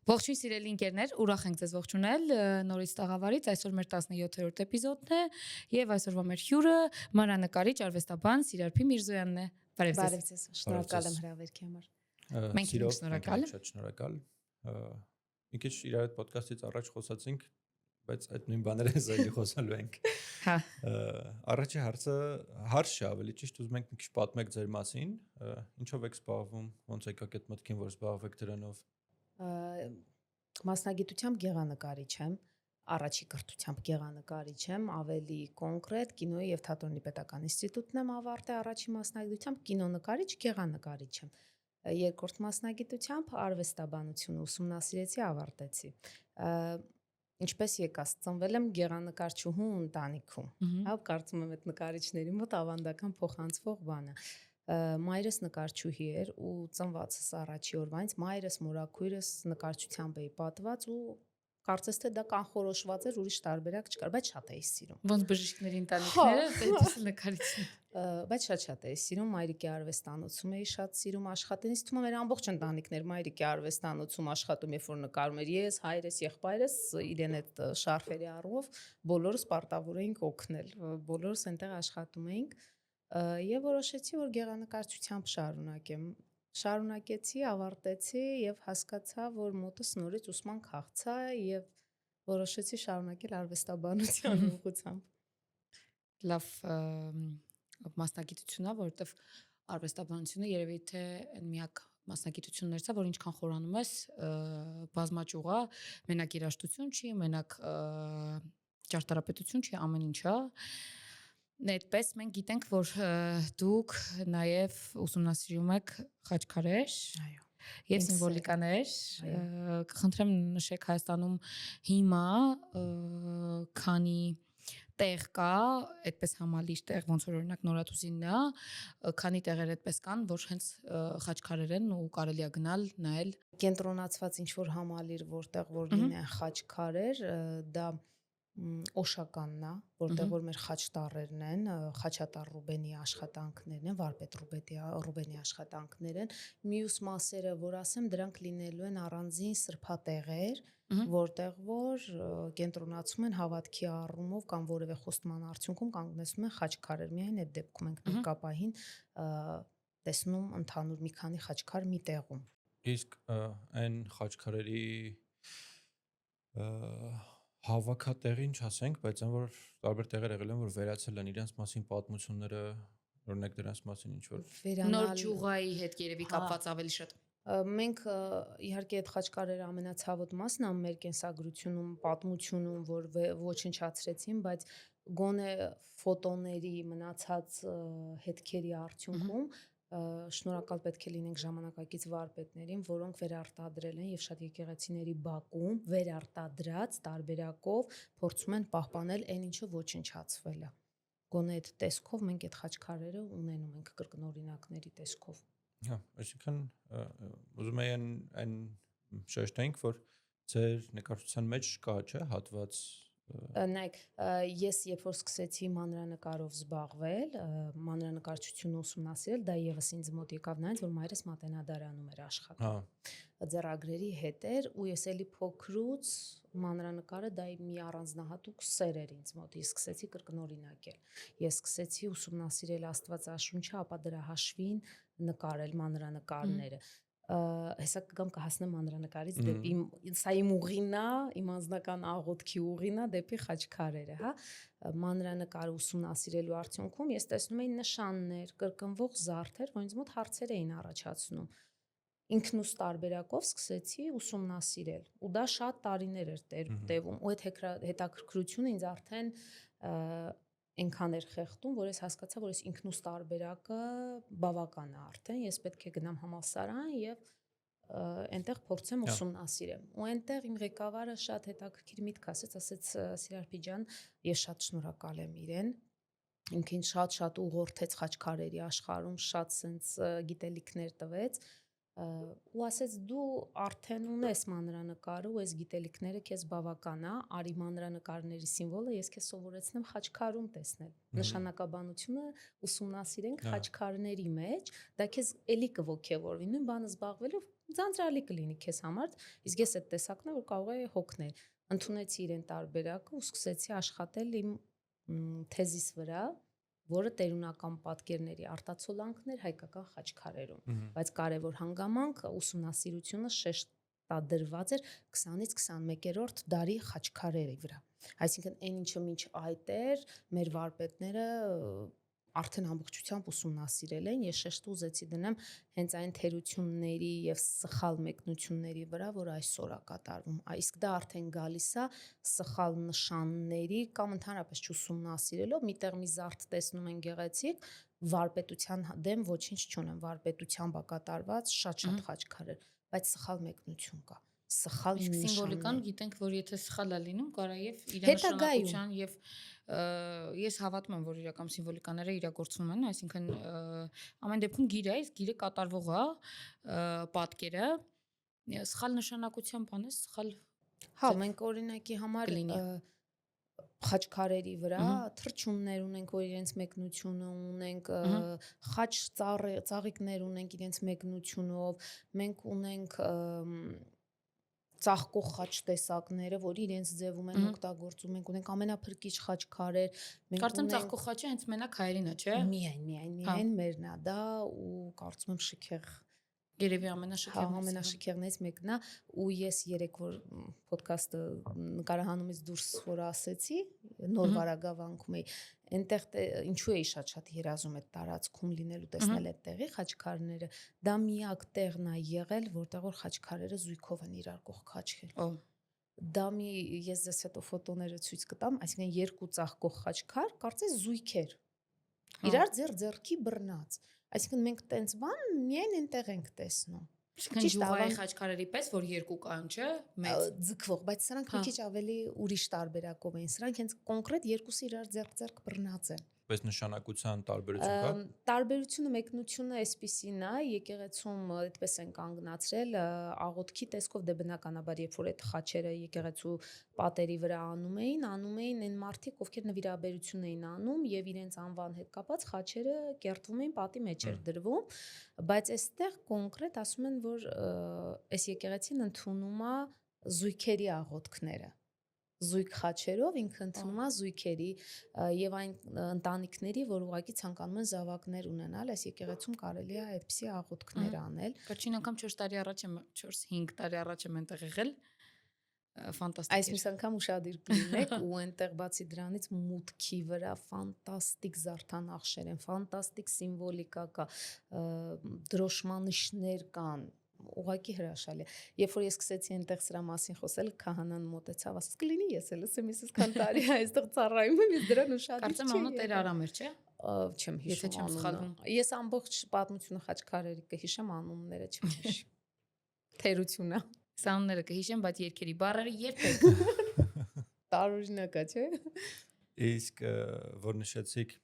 Ողջույն սիրելի ընկերներ, ուրախ ենք ձեզ ողջունել նորից տաղավարից, այսօր մեր 17-րդ էպիզոդն է եւ այսօրվա մեր հյուրը մանրանկարիչ արվեստաբան Սիրարփի Միրզոյանն է։ Բարև ձեզ։ Շնորհակալ եմ հրավերքի համար։ Մենք շնորհակալ ենք։ Շատ շնորհակալ։ Մի քիչ իրար այդ ոդկասթից առաջ խոսացինք, բայց այդ նույն բաները զայլի խոսալու ենք։ Հա։ Առաջի հարցը հարց չէ, ավելի ճիշտ ուզում ենք մի քիչ պատմեք ձեր մասին, ինչով եք զբաղվում, ոնց եկաք այդ մտքին, որ զբաղվեք դրանով։ Մասնագիտությամբ գեղանկարիչ եմ, առաջի կրթությամբ գեղանկարիչ եմ, ավելի կոնկրետ կինոյի եւ թատրոնի պետական ինստիտուտն եմ ավարտել, առաջի մասնագիտությամբ կինոնկարիչ, գեղանկարիչ եմ։ Երկրորդ մասնագիտությամբ արվեստաբանությունը ուսումնասիրեցի, ավարտեցի։ Ինչպես եկած, ծնվել եմ գեղանկարչուհու ընտանիքում։ Հա, կարծում եմ այդ նկարիչների մոտ ավանդական փոխանցվող բան է։ Մայրս նկարչուհի էր ու ծնվածս առաջի օրվանից մայրս մորաքույրս նկարչությամբ էի պատված ու կարծես թե դա կանխորոշված էր, ուրիշ տարբերակ չկար, բայց շատ էի սիրում։ Ոնց բժիշկների ընտանիքները, դեպս նկարիչն։ Բայց շատ էի սիրում, մայրիկի արվեստանոցում էի շատ սիրում աշխատել, ինձ թվում է մեր ամբողջ ընտանիքներ մայրիկի արվեստանոցում աշխատում, երբ որ նկարում էր ես, հայրս, եղբայրս, իրեն այդ շարֆերի առումով բոլորս պարտավոր էինք օգնել, բոլորս այնտեղ աշխատում էինք։ Եվ որոշեցի, որ գեղանկարչությամբ շարունակեմ։ Շարունակեցի, ավարտեցի եւ հասկացա, որ մոտս նորից ուսման քաղցա եւ որոշեցի շարունակել արվեստաբանության ուղղությամբ։ Լավ մասնագիտությունն է, որովհետեւ արվեստաբանությունը երևի թե միակ մասնագիտություններից է, որ ինչքան խորանում ես, բազմաճյուղ է, մենակ երաժշտություն չի, մենակ ճարտարապետություն չի, ամեն ինչ է։ Այդպես մենք գիտենք, որ դուք նաև ուսումնասիրում եք խաչքարեր եւ սիմվոլիկաներ, կխնդրեմ նշեք Հայաստանում հիմա քանի տեղ կա, այդպես համալիր տեղ, ոնց որ օրինակ Նորաթուզինն է, քանի տեղեր այդպես կան, որ հենց խաչքարեր են ու կարելի է գնալ նայել։ Կենտրոնացված ինչ որ համալիր, որտեղ որ լինեն խաչքարեր, դա Օշականն է, որտեղ որ մեր խաչտառերն են, Խաչատար Ռուբենի աշխատանքներն են, Վարպետ Ռուբենի աշխատանքներ են։ Մյուս մասերը, որ ասեմ, դրանք լինելու են առանձին սրբատեղեր, որտեղ որ կենտրոնացում են հավատքի առումով կամ որևէ խոստման արդյունքում կանգնեցնում են խաչքարեր։ Միայն այդ դեպքում ենք նկապահին տեսնում ընդհանուր մի քանի խաչքար մի տեղում։ Իսկ այն խաչքարերի հավաքատեղին չասենք, բայց այն որ տարբեր տեղեր եղել են, որ վերացել են իրենց մասին պատմությունները, օրինակ դրանց մասին ինչ որ նոր ճյուղայի հետ երևի կապված ավելի շատ։ Մենք իհարկե այդ խաչքարերը ամենացավոտ մասն է մեր կենսագրությունում, պատմությունում, որ ոչնչացրեցին, բայց գոնե ֆոտոների մնացած հետքերի արդյունքում շնորհակալ պետք է լինենք ժամանակակից վարպետներին, որոնք վերարտադրել են եւ շատ եկեղեցիների բակում վերարտադրած տարբերակով փորձում են պահպանել այն ինչը ոչնչացվել է։ Գոնե այդ տեսքով մենք այդ խաչքարերը ունենում ենք կրկնօրինակների տեսքով։ Հա, այսինքն ուզում եմ այն շեշտենք, որ ձեր նկարչության մեջ կա, չէ՞, հատված Նայեք, ես երբ որ սկսեցի մանրանկարով զբաղվել, մանրանկարչությունը ուսումնասիրել, դա եւս ինձ մոտ եկավ նրանից, որ մայրս մատենադարանում էր աշխատում։ Ձեռագրերի հետ էր ու ես էլի փոքրուց մանրանկարը դա մի առանձնահատուկ սեր էր ինձ մոտ։ Ես սկսեցի կրկնօրինակել։ Ես սկսեցի ուսումնասիրել Աստվածաշունչը, ապա դրա հաշվին նկարել մանրանկարները։ Հեսա կգամ կհասնեմ մանրանկարից դեպի սա իմ ուղին է, իմ անձնական աղոթքի ուղին է դեպի խաչքարերը, հա։ Մանրանկարը ուսումնասիրելու արդյունքում ես տեսնում էի նշաններ, կրկնվող զարդեր, որ ինձ մոտ հարցեր էին առաջացնում։ Ինքնուս տարբերակով սկսեցի ուսումնասիրել ու դա շատ տարիներ էր տևում ու այդ հետաքրքրությունը ինձ արդեն այնքան էր խեղդում, որ ես հասկացա, որ ես ինքնուս տարբերակը բավական է արդեն, ես պետք է գնամ համալսարան եւ այնտեղ փորձեմ ուսումնասիրեմ։ Ու այնտեղ իմ ղեկավարը շատ հետաքրքիր միտք ասեց Սիրարփի ջան, ես շատ շնորհակալ եմ իրեն։ Ինքին շատ ուղղորդեց խաչքարերի աշխարհում, շատ sense գիտելիքներ տվեց։ Ու ասեց դու արդեն ունես մանրանկարը ու այս գիտելիքները քեզ բավական է, արի մանրանկարների սիմվոլը ես քեզ սովորեցնեմ խաչքարում տեսնել։ Նշանակաբանությունը ուսումնասիրենք խաչքարների մեջ, դա քեզ էլի կողքեվորվի, նույն բանը զբաղվելով ձանձրալի կլինի քեզ համար, իսկ ես այդ տեսակն եմ, որ կարող է հոգնել։ Ընդունեցի իրեն տարբերակը ու սկսեցի աշխատել իմ թեզիս վրա, որը տերունական պատկերների արտացոլանքներ հայկական խաչքարերում, բայց կարևոր հանգամանք ուսումնասիրությունը շեշտադրված էր 20-ից 21-րդ դարի խաչքարերի վրա։ Այսինքն այն ինչը մինչ այդ էր, մեր վարպետները արդեն ամբողջությամբ ուսումնասիրել են, ես շեշտ ուզեցի դնեմ հենց այն թերությունների եւ սխալ մեկնությունների վրա, որ այսօր է կատարվում։ Իսկ դա արդեն գալիս է սխալ նշանների կամ ընդհանրապես չուսումնասիրելով, միտեղ մի զարդ տեսնում են գեղեցիկ, վարպետության դեմ ոչինչ չունեն, վարպետությամբ է կատարված շատ խաչքարեր, բայց սխալ մեկնություն կա, սխալ սիմվոլիկան գիտենք, որ եթե սխալ է լինում, կարա եւ իր նշանակության եւ ես հավատում եմ, որ իրական սիմվոլիկաները իրագործվում են, այսինքն ամեն դեպքում գիր է, իսկ գիրը կատարվող է, պատկերը սխալ նշանակության բան է, սխալ։ Հա, մենք օրինակի համար խաչքարերի վրա թռչուններ ունենք, որ իրենց մեկնությունը ունենք, խաչ ծաղիկներ ունենք իրենց մեկնությունով, մենք ունենք ծաղկող խաչ տեսակները, որ իրենց ձևում են օգտագործում, մենք ունենք ամենափրկիչ խաչքարեր, կարծեմ ծաղկող խաչը հենց մենակ հայերին է, չէ՞։ Միայն մերն է դա ու կարծում եմ շքեղ երևի ամենաշքեղներից մեկն է ու ես երեք որ ոդքասթը նկարահանումից դուրս որ ասեցի նոր վարագավանքում էի այնտեղ ինչու էի շատ երազում այդ տարածքում լինելու տեսնել այդ տեղի խաչքարները դա միակ տեղն է եղել որտեղ որ խաչքարերը զույգով են իրար կողք խաչքել դա մի ես ձեզ հետո ֆոտոները ցույց կտամ այսինքն երկու ծաղկող խաչքար կարծես զույգեր իրար ձեռքի բռնած այսինքն մենք տենց բան միայն այնտեղ ենք տեսնում Ինչքան յուղայի խաչքարերի պես որ երկու կան, չէ՞, մեծ ձգվող, բայց սրանք մի քիչ ավելի ուրիշ տարբերակով են։ Սրանք հենց կոնկրետ երկուսը իրար ձեռք բռնած են։ Պես նշանակության տարբերություն կա։ Տարբերությունը մեկնությունը այսպեսին է, եկեղեցում այդպես են կանգնացրել աղոթքի տեսքով դե բնականաբար երբ որ այդ խաչերը եկեղեցու պատերի վրա անում էին այն մարդիկ, ովքեր նվիրաբերություն էին անում եւ իրենց անվան հետ կապած խաչերը կերտվում էին պատի մեջ էր դրվում, բայց այստեղ կոնկրետ ասում են, որ այս եկեղեցին ընդունում է զույգերի աղոթքները զույգ խաչերով ինքը ընդունում է զույգերի եւ այն ընտանիքների, որ ուղղակի ցանկանում են զավակներ ունենալ, այս եկեղեցում կարելի է այդպիսի աղոթքներ անել։ Վերջին անգամ 4 տարի առաջ եմ 4-5 տարի առաջ եմ այնտեղ եղել։ Ֆանտաստիկ։ Այսպես անգամ ուշադիր կլինեք ու այնտեղ բացի դրանից մուտքի վրա ֆանտաստիկ զարդանախշեր են, ֆանտաստիկ սիմվոլիկա կա, դրոշմանիշներ կան ուղղակի հրաշալի է։ Երբ որ ես սկսեցի այնտեղ սրա մասին խոսել, քահանան մոտեցավ, ասաց՝ «Կլինի ես էլ ասեմ, ես քան տարի այստեղ ծառայում եմ, ես դրան ուշադիր չեմ»։ Կարծեմ անունը Տեր Արամ էր, չէ՞։ Չեմ հիշում, եթե չեմ սխալվում։ Ես ամբողջ պատմությունը խաչքարերի կհիշեմ, անունները չեմ հիշում։ Թերությունա։ Սանունները կհիշեմ, բայց երկերի բառերը երբեք։ Տարօրինակ է, չէ՞։ Իսկ որ նշեցիք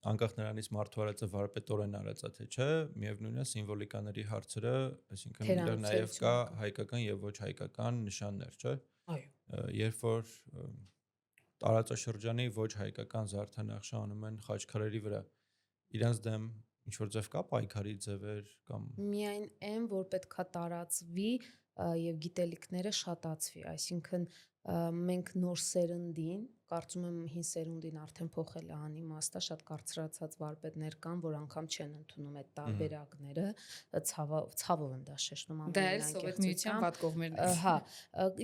անկախ նրանից մարդու արածը վարպետորեն արածա թե չէ, միևնույնն է սիմվոլիկաների հարցերը, այսինքն դեռ նաև կա հայկական եւ ոչ հայկական նշաններ, չէ՞։ Այո։ Երբ որ տարածաշրջանի ոչ հայկական զարդանախշը անում են խաչքարերի վրա, իրանց դեմ ինչ որ ձև կա պայքարի ձևեր կամ միայն այն, որ պետքա տարածվի եւ գիտելիքները շատացվի, այսինքն մենք նոր սերնդին, կարծում եմ հին սերունդին արդեն փոխել է անիմաստը, շատ կարծրացած վարպետներ կան, որ անգամ չեն ընդունում այդ տարբերակները, ցավով եմ դա շեշտում Դա էլ Սովետ միության վատ կողմերն են։ Հա,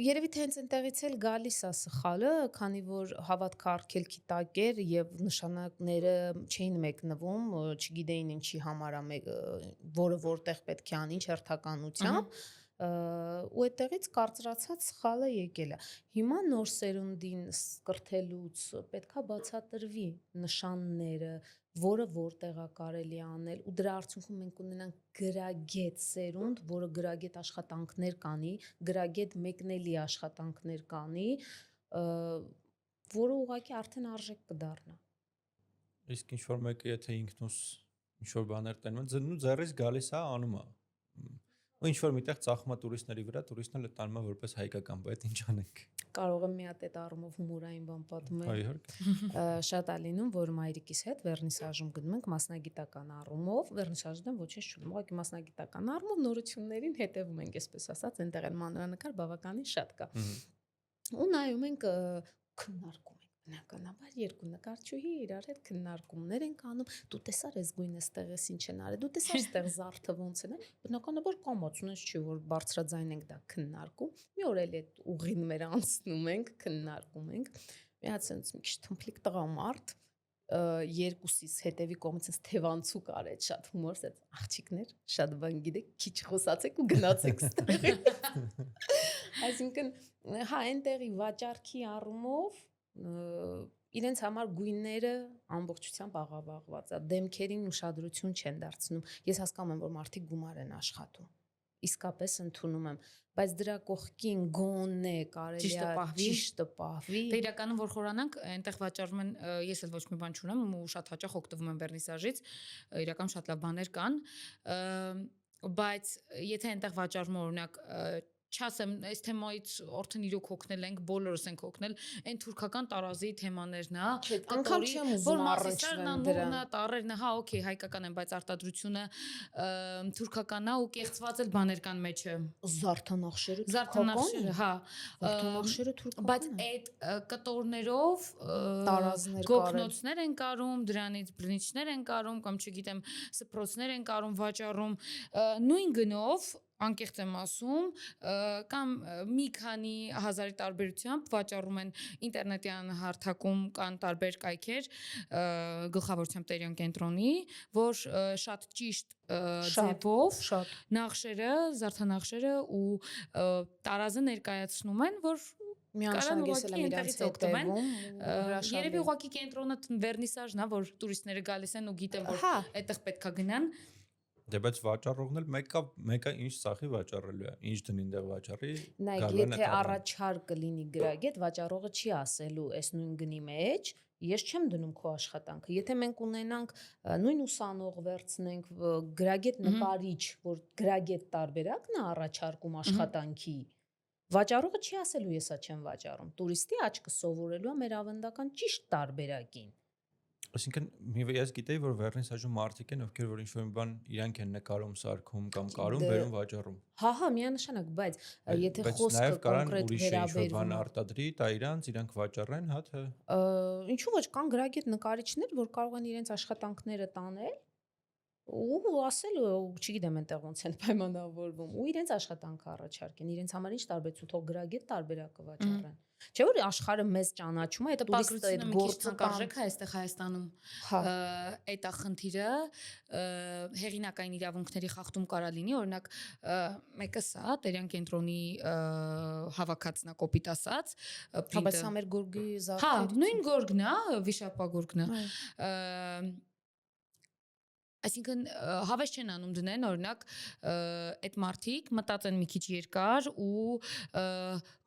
երևի թե հենց այնտեղից էլ գալիս է սխալը, քանի որ հավատքը արգելքի տակ էր եւ նշանակները չէին մեկնվում, չգիտեին ինչի համար է որը որտեղ պետք է անի, ինչ հերթականությամբ ու այդտեղից կարծրացած սխալը եկել է։ Հիմա նոր սերունդին կրթելուց պետքա բացատրվի նշանները, որը որտեղ է կարելի անել ու դրա արդյունքում մենք ունենանք գրագետ սերունդ, որը գրագետ աշխատանքներ կանի, գրագետ մեկնելի աշխատանքներ կանի, որը ուղղակի արդեն արժեք կդառնա։ Իսկ ինչ որ մեկը եթե ինքնուս ինչ որ բաներ տենում, ձեռից գալիս է անում է։ ու ինչ որ միտեղ ծախում է տուրիստների վրա, տուրիստները տանում է որպես հայկական, բայց ինչ անենք։ Կարող եմ մի հատ այդ առումով հումորային բան պատմել։ Իհարկե։ Շատ է լինում, որ մայրիկիս հետ վերնիսաժում գնում ենք մասնագիտական առումով, վերնիսաժում ոչինչ չունեմ, ուղղակի մասնագիտական առումով նորություններին հետևում ենք, այսպես ասած, այնտեղ են մանրանկար բավականին շատ կա։ Ու նայում ենք քննարկում բնականաբար երկու նկարչուհի իրար հետ քննարկումներ են անում, դու տեսար այս գույնը ստեղ էս ինչ են արել, դու տեսար ստեղ զարդը ոնց է, բնականաբար կամաց ունես չի որ բարձրաձայն ենք դա քննարկում, մի օր էլ այդ ուղին մեր անցնում ենք, քննարկում ենք, մի հատ sense մի քիչ թմփլիկ տղամարդ երկուսից հետևի կողմից sense թևանցուկ արեց, շատ հումոր, ասեց աղջիկներ, շատ բան գիտեք, քիչ խոսացեք ու գնացեք ստեղ։ Այսինքն, հա, այնտեղի վաճառքի առումով իրենց համար գույները ամբողջությամբ աղավաղված է, դեմքերին ուշադրություն չեն դարձնում։ Ես հասկանում եմ, որ մարդիկ գումար են աշխատում։ Իսկապես ընդունում եմ, բայց դրա կողքին գոնե կարելի է ճիշտը պահվի։ Դե իրականում որ խորանանք, այնտեղ վաճառում են, ես էլ ոչ մի բան չունեմ ու շատ հաճախ օգտվում եմ վերնիսաժից, իրական շատ լավ բաներ կան, բայց եթե այնտեղ վաճառում օրինակ չասեմ, այս թեմայից օրդեն իրոք հոգնել ենք, բոլորս ենք հոգնել, այն թուրքական տարազի թեմաներն է, անգամ չեմ ուզում առնչվեմ դրան։ Տարերն է, հա, օքեյ, հայկական են, բայց արտադրությունը թուրքականն է ու կեղծված էլ բաներ կան մեջը։ Զարդանախշերը, հա, զարդանախշերը թուրքական։ Բայց այդ կտորներով տարազներ գոգնոցներ են կարում, դրանից բրինչներ են կարում, կամ չգիտեմ, սփռոցներ են կարում, վաճառում, նույն գնով անկեղծ եմ ասում, կամ մի քանի հազարի տարբերությամբ վաճառում են ինտերնետյան հարթակում կան տարբեր կայքեր գլխավորությամբ Տերյան կենտրոնի, որ շատ ճիշտ ձևով նախշերը, զարդանախշերը ու տարազը ներկայացնում են, որ միանշանակ ես էլ եմ իրենց հետևում, երևի ուղղակի կենտրոնը վերնիսաժն է, որ տուրիստները գալիս են ու գիտեն, որ այդտեղ պետքա գնան։ Դե բայց վաճառողն էլ մեկը ինչ ծախի վաճառելու է, ինչ դնին դեղ վաճառի։ Նայեք, եթե առաջարկը լինի գրագետ, վաճառողը չի ասելու այս նույն գնի մեջ, ես չեմ դնում քո աշխատանքը։ Եթե մենք ունենանք նույն ուսանող վերցնենք, գրագետ նկարիչ, որ գրագետ տարբերակն է առաջարկում աշխատանքի, վաճառողը չի ասելու ես ա չեմ վաճառում։ Տուրիստի աչքը սովորելու է մեր ավանդական ճիշտ տարբերակին։ Այսինքն ես գիտեի, որ վերնիսաժում մարդիկ են, ովքեր որ ինչ-որ մի բան իրանք են նկարում, սարքում կամ կարում, վերում վաճառում։ Հա, միանշանակ, բայց եթե խոսքը կոնկրետ վերաբերվում արտադրի, դա իրանք վաճառեն, հա թե։ Ինչու ոչ, կան գրագետ նկարիչներ, որ կարող են իրենց աշխատանքները տանել ու ասել, չգիտեմ այնտեղ ոնց են պայմանավորվում, ու իրենց աշխատանքը առաջարկեն, իրենց համար ինչ տարբերություն, թող գրագետ տարբերակը վաճառեն։ Չէ՞ որ աշխարհը մեզ ճանաչում է, այդ տուրիստը այդ գործը կարժեք է այստեղ Հայաստանում։ Այդ է խնդիրը, հեղինակային իրավունքների խախտում կարա լինի, օրինակ մեկը սա Տերյան կենտրոնի հավաքածն է կոպիտ ասած, բայց սա մեր գորգի զարդերից։ Հա, նույն գորգն է, վիշապագորգն է։ Այսինքն հավես չեն անում դնեն, օրինակ այդ մարդիկ մտածեն մի քիչ երկար ու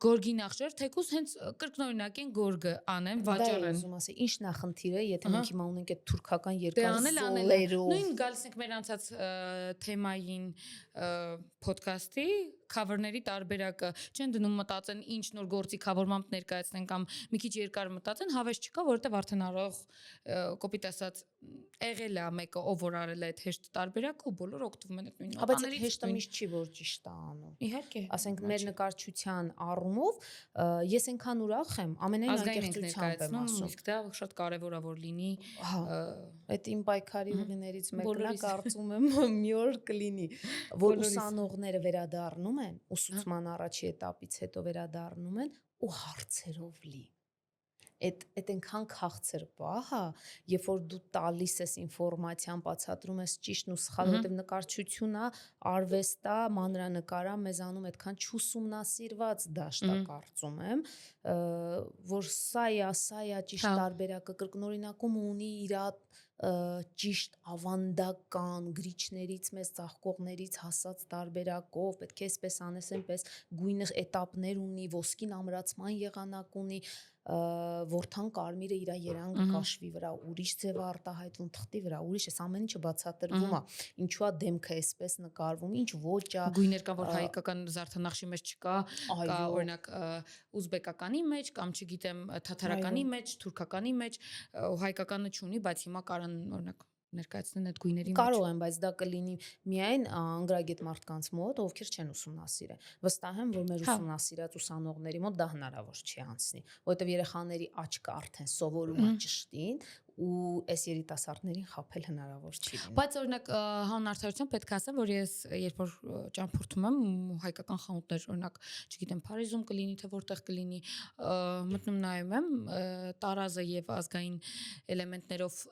գորգի նախշեր, թեկուզ հենց կրկնօրինակ են գորգը անեն, վաճառեն։ Ուզում ասի, ի՞նչն է խնդիրը, եթե մենք հիմա ունենք այդ թուրքական երկար զոլերով։ Նույն գալիս ենք մեր անցած թեմային podcast-ի cover-ների տարբերակը, չեն դնում մտածեն ինչ նոր գործի cover-ամբ ներկայացնեն կամ մի քիչ երկար մտածեն, հավես չկա, որովհետև արդեն առող կոպիտ ասած եղել է մեկը, ով որ արել է այդ հեշտ տարբերակը ու բոլորը օգտվում են այդ նույն բաներից։ Բայց հեշտը միշտ չի որ ճիշտ է անում։ Իհարկե։ Ասենք մեր նկարչության առումով ես այնքան ուրախ եմ, ամենայն անկեղծությամբ եմ ասում։ Իսկ դա շատ կարևոր է որ լինի։ Այդ իմ պայքարի ուղիներից մեկն է, կարծում եմ մի օր կլինի, որ ուսանողները վերադառնում են, ուսուցման առաջի էտապից հետո վերադառնում են ու հարցերով լի։ Այդ այնքան քաղցր պահ է, երբ որ դու տալիս ես ինֆորմացիան, բացատրում ես ճիշտն ու սխալը, որտեղ նկարչությունն է, արվեստը, մանրանկարը մեզանում այդքան չուսումնասիրված դաշտ է, կարծում եմ, որ սա է ճիշտ տարբերակը, կրկնօրինակում ունի իր ճիշտ ավանդական գրիչներից մեզ ծաղկողներից հասած տարբերակով, պետք է այսպես անես, այնպես գույնը էտապներ ունի, ոսկին ամրացման եղանակ ունի, որթան կարմիրը իր երանգը կաշվի վրա, ուրիշ ձև է արտահայտվում թղթի վրա, ուրիշ է, ամեն ինչը բացատրվում է, ինչու է դեմքը այսպես նկարվում, ինչ ոճ է, գույներ կա, որ հայկական զարդանախշի մեջ չկա, կա օրինակ ուզբեկականի մեջ կամ չգիտեմ թաթարականի մեջ, թուրքականի մեջ, հայկականը չունի, բայց հիմա կարան օրինակ ներկայացնեն այդ գույների մեջ։ Կարող են, բայց դա կլինի միայն անգրագետ մարդկանց մոտ, ովքեր չեն ուսումնասիրել։ Վստահ եմ, որ մեր ուսումնասիրած ուսանողների մոտ դա հնարավոր չի անցնի, որովհետև երեխաների աչքը արդեն սովորում է ճշտին ու այս երիտասարդներին խաբել հնարավոր չի լինի։ Բայց օրինակ հանուն արդարության պետք է ասեմ, որ ես երբ որ ճամփորդում եմ հայկական խանութներ, օրինակ, չգիտեմ, Փարիզում կլինի, թե որտեղ կլինի, մտնում նայում եմ տարազը եւ ազգային էլեմենտներով,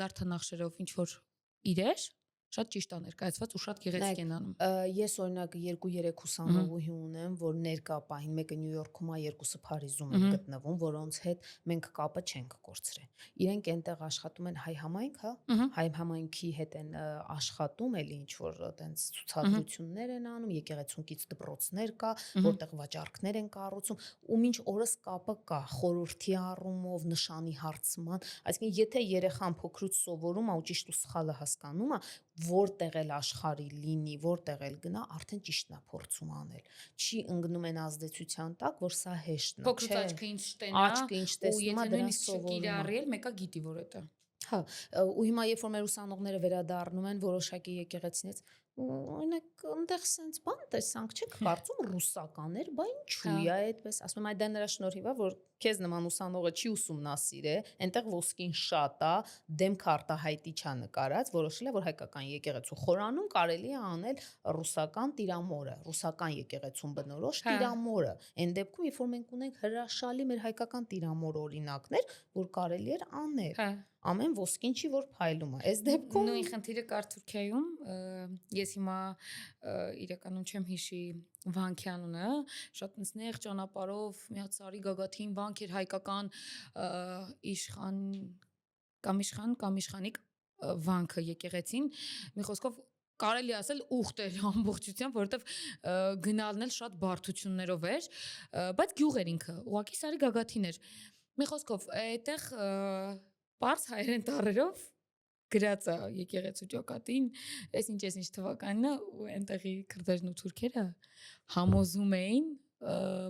զարդանախշերով ինչ որ իրեր շատ ճիշտ է ներկայացված ու շատ գեղեցիկ են անում։ Ես օրինակ 2-3 ուսանողուհի ունեմ, որ ներկա պահին մեկը Նյու Յորքում է, երկուսը Փարիզում են գտնվում, որոնց հետ մենք կապը չենք կորցրել։ Իրենք այնտեղ աշխատում են հայ համայնք, հայ համայնքի հետ են աշխատում, էլի ինչ որ այտենց ցուցադրություններ են անում, եկեղեցունքից դպրոցներ կա, որտեղ վաճառքներ են կառուցում, ու մինչ օրս կապը կա, խորհրդի առումով, նշանի հարցման, այսինքն եթե երեխան փոքրուց սովորում է ու ճիշտ ու սխալը հասկանում է, որտեղ էլ աշխարհի լինի, որտեղ էլ գնա, արդեն ճիշտն է փորձում անել։ Չի ընկնում են ազդեցության տակ, որ սա հեշտն է, չէ։ Փոքրուց աչքը ինչ տենա, աչքը ինչ տեսնում է, դրան սովորում է։ Կիրառել, մեկը գիտի որ է դա։ Հա, ու հիմա երբ որ մեր ուսանողները վերադառնում են որոշակի եկեղեցիներից, օրինակ այնտեղ sense բան տեսանք, չեք կարծում ռուսական էր, բա ինչու է այդպես, ասում եմ, այ դա նրա շնորհիվ է, որ քեզ նման ուսանողը չի ուսումնասիրել, այնտեղ ոսկին շատ է, դեմքը արտահայտիչ է նկարած, որոշել է, որ հայկական եկեղեցու խորանում կարելի է անել ռուսական տիրամորը, ռուսական եկեղեցուն բնորոշ տիրամորը։ Այն դեպքում, երբ որ մենք ունենք հրաշալի մեր հայկական տիրամոր օրինակներ, որ կարելի էր անել։ Ամեն ոսկին չի որ փայլում է։ Այս դեպքում նույն խնդիրը կար Թուրքիայում, ես հիմա իրականում չեմ հիշի վանքի անունը, շատ նեղ ճանապարհով մի հատ սարի գագաթին վանք էր հայկական իշխանիկ վանքը եկեղեցին, մի խոսքով կարելի ասել ուխտ էր ամբողջությամբ, որովհետև գնալն էլ շատ բարդություններով էր, բայց գյուղ էր ինքը, ուղղակի սարի գագաթին էր։ Մի խոսքով այդտեղ պարզ հայերեն տառերով գրած է եկեղեցու ճակատին, այս ինչ թվականն է, ու այնտեղի քրդերն ու թուրքերը համոզում էին,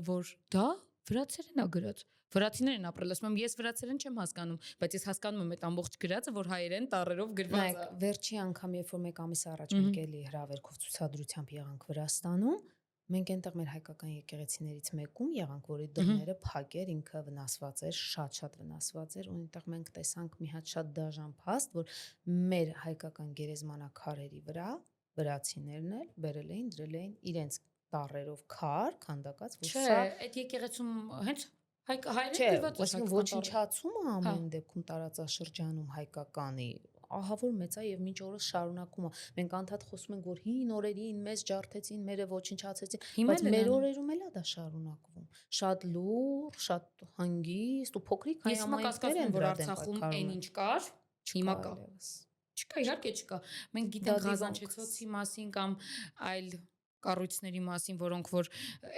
որ դա վրացերեն է գրած։ Վրացիներ են ապրել, ասում եմ, ես վրացերեն չեմ հասկանում, բայց ես հասկանում եմ այդ ամբողջ գրածը, որ հայերեն տառերով գրված է։ Վերջի անգամ, երբ որ մեկ ամիս առաջ մենք էլի հրավերքով ցուցադրությամբ եղանք Վրաստանում, մենք այնտեղ մեր հայկական եկեղեցիներից մեկում եղանք, որի դռները փակ էր, ինքը վնասված էր, շատ վնասված էր, ու այնտեղ մենք տեսանք մի հատ շատ դաժան փաստ, որ մեր հայկական գերեզմանակարերի վրա վրացիներն էլ բերել էին, դրել էին իրենց տառերով քար, քանդակած, որ սա այդ եկեղեցում հենց հայերեն գրված է, այսինքն ոչնչացումը ամեն դեպքում տարածաշրջանում հայկականի ահա որ մեծ է եւ մինչ օրս շարունակում է։ Մենք անդադ խոսում ենք, որ հին օրերին մեզ ջարդեցին, մերը ոչնչացեցին, բայց մեր օրերում էլ է դա շարունակվում։ Շատ լուր, շատ հանգիստ ու փոքրիկ հայամայնքներ են, որ Արցախում այն ինչ կար, հիմա կա։ Չկա, իհարկե չկա։ Մենք գիտենք Ղազանչեցոցի մասին կամ այլ կառույցների մասին, որոնք որ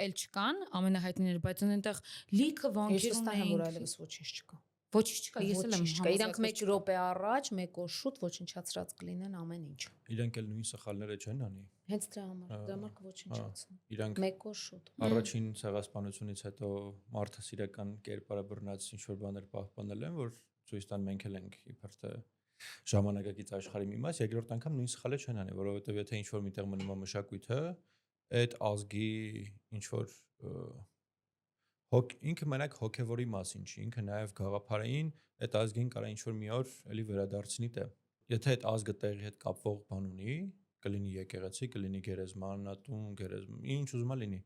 էլ չկան, ամենահայտնիները, բայց այնտեղ լիքը վանքեր ունեն, որ այլևս ոչինչ չկա։ Ոչինչ չկա, ես էլ եմ համոզված։ Իրանք 1 րոպե առաջ, 1 օր շուտ ոչնչացրած կլինեն ամեն ինչ։ Իրանք էլ նույն սխալները չեն անի։ Հենց դրա համար կոչնչացնեն։ Իրանք 1 օր շուտ։ Առաջին ցեղասպանությունից հետո մարդը սիրական կերպարը բռնած ինչ որ բաներ պահպանել են, որ ցույց տան մենք էլ ենք իբր թե ժամանակակից աշխարհի մի մաս, երկրորդ անգամ նույն սխալը չեն անի, որովհետև եթե ինչ որ միտեղ մնում է մշակույթը, այդ ազգի ինչ որ ինքը մենակ հոգևորի մասին չի, ինքը նաև գաղափարային այդ ազգին կարա ինչ որ մի օր էլի վերադարձնի տե։ Եթե այդ ազգը տեղի հետ կապվող բան ունի, կլինի եկեղեցի, կլինի գերեզմանատուն, ինչ ուզում է լինի։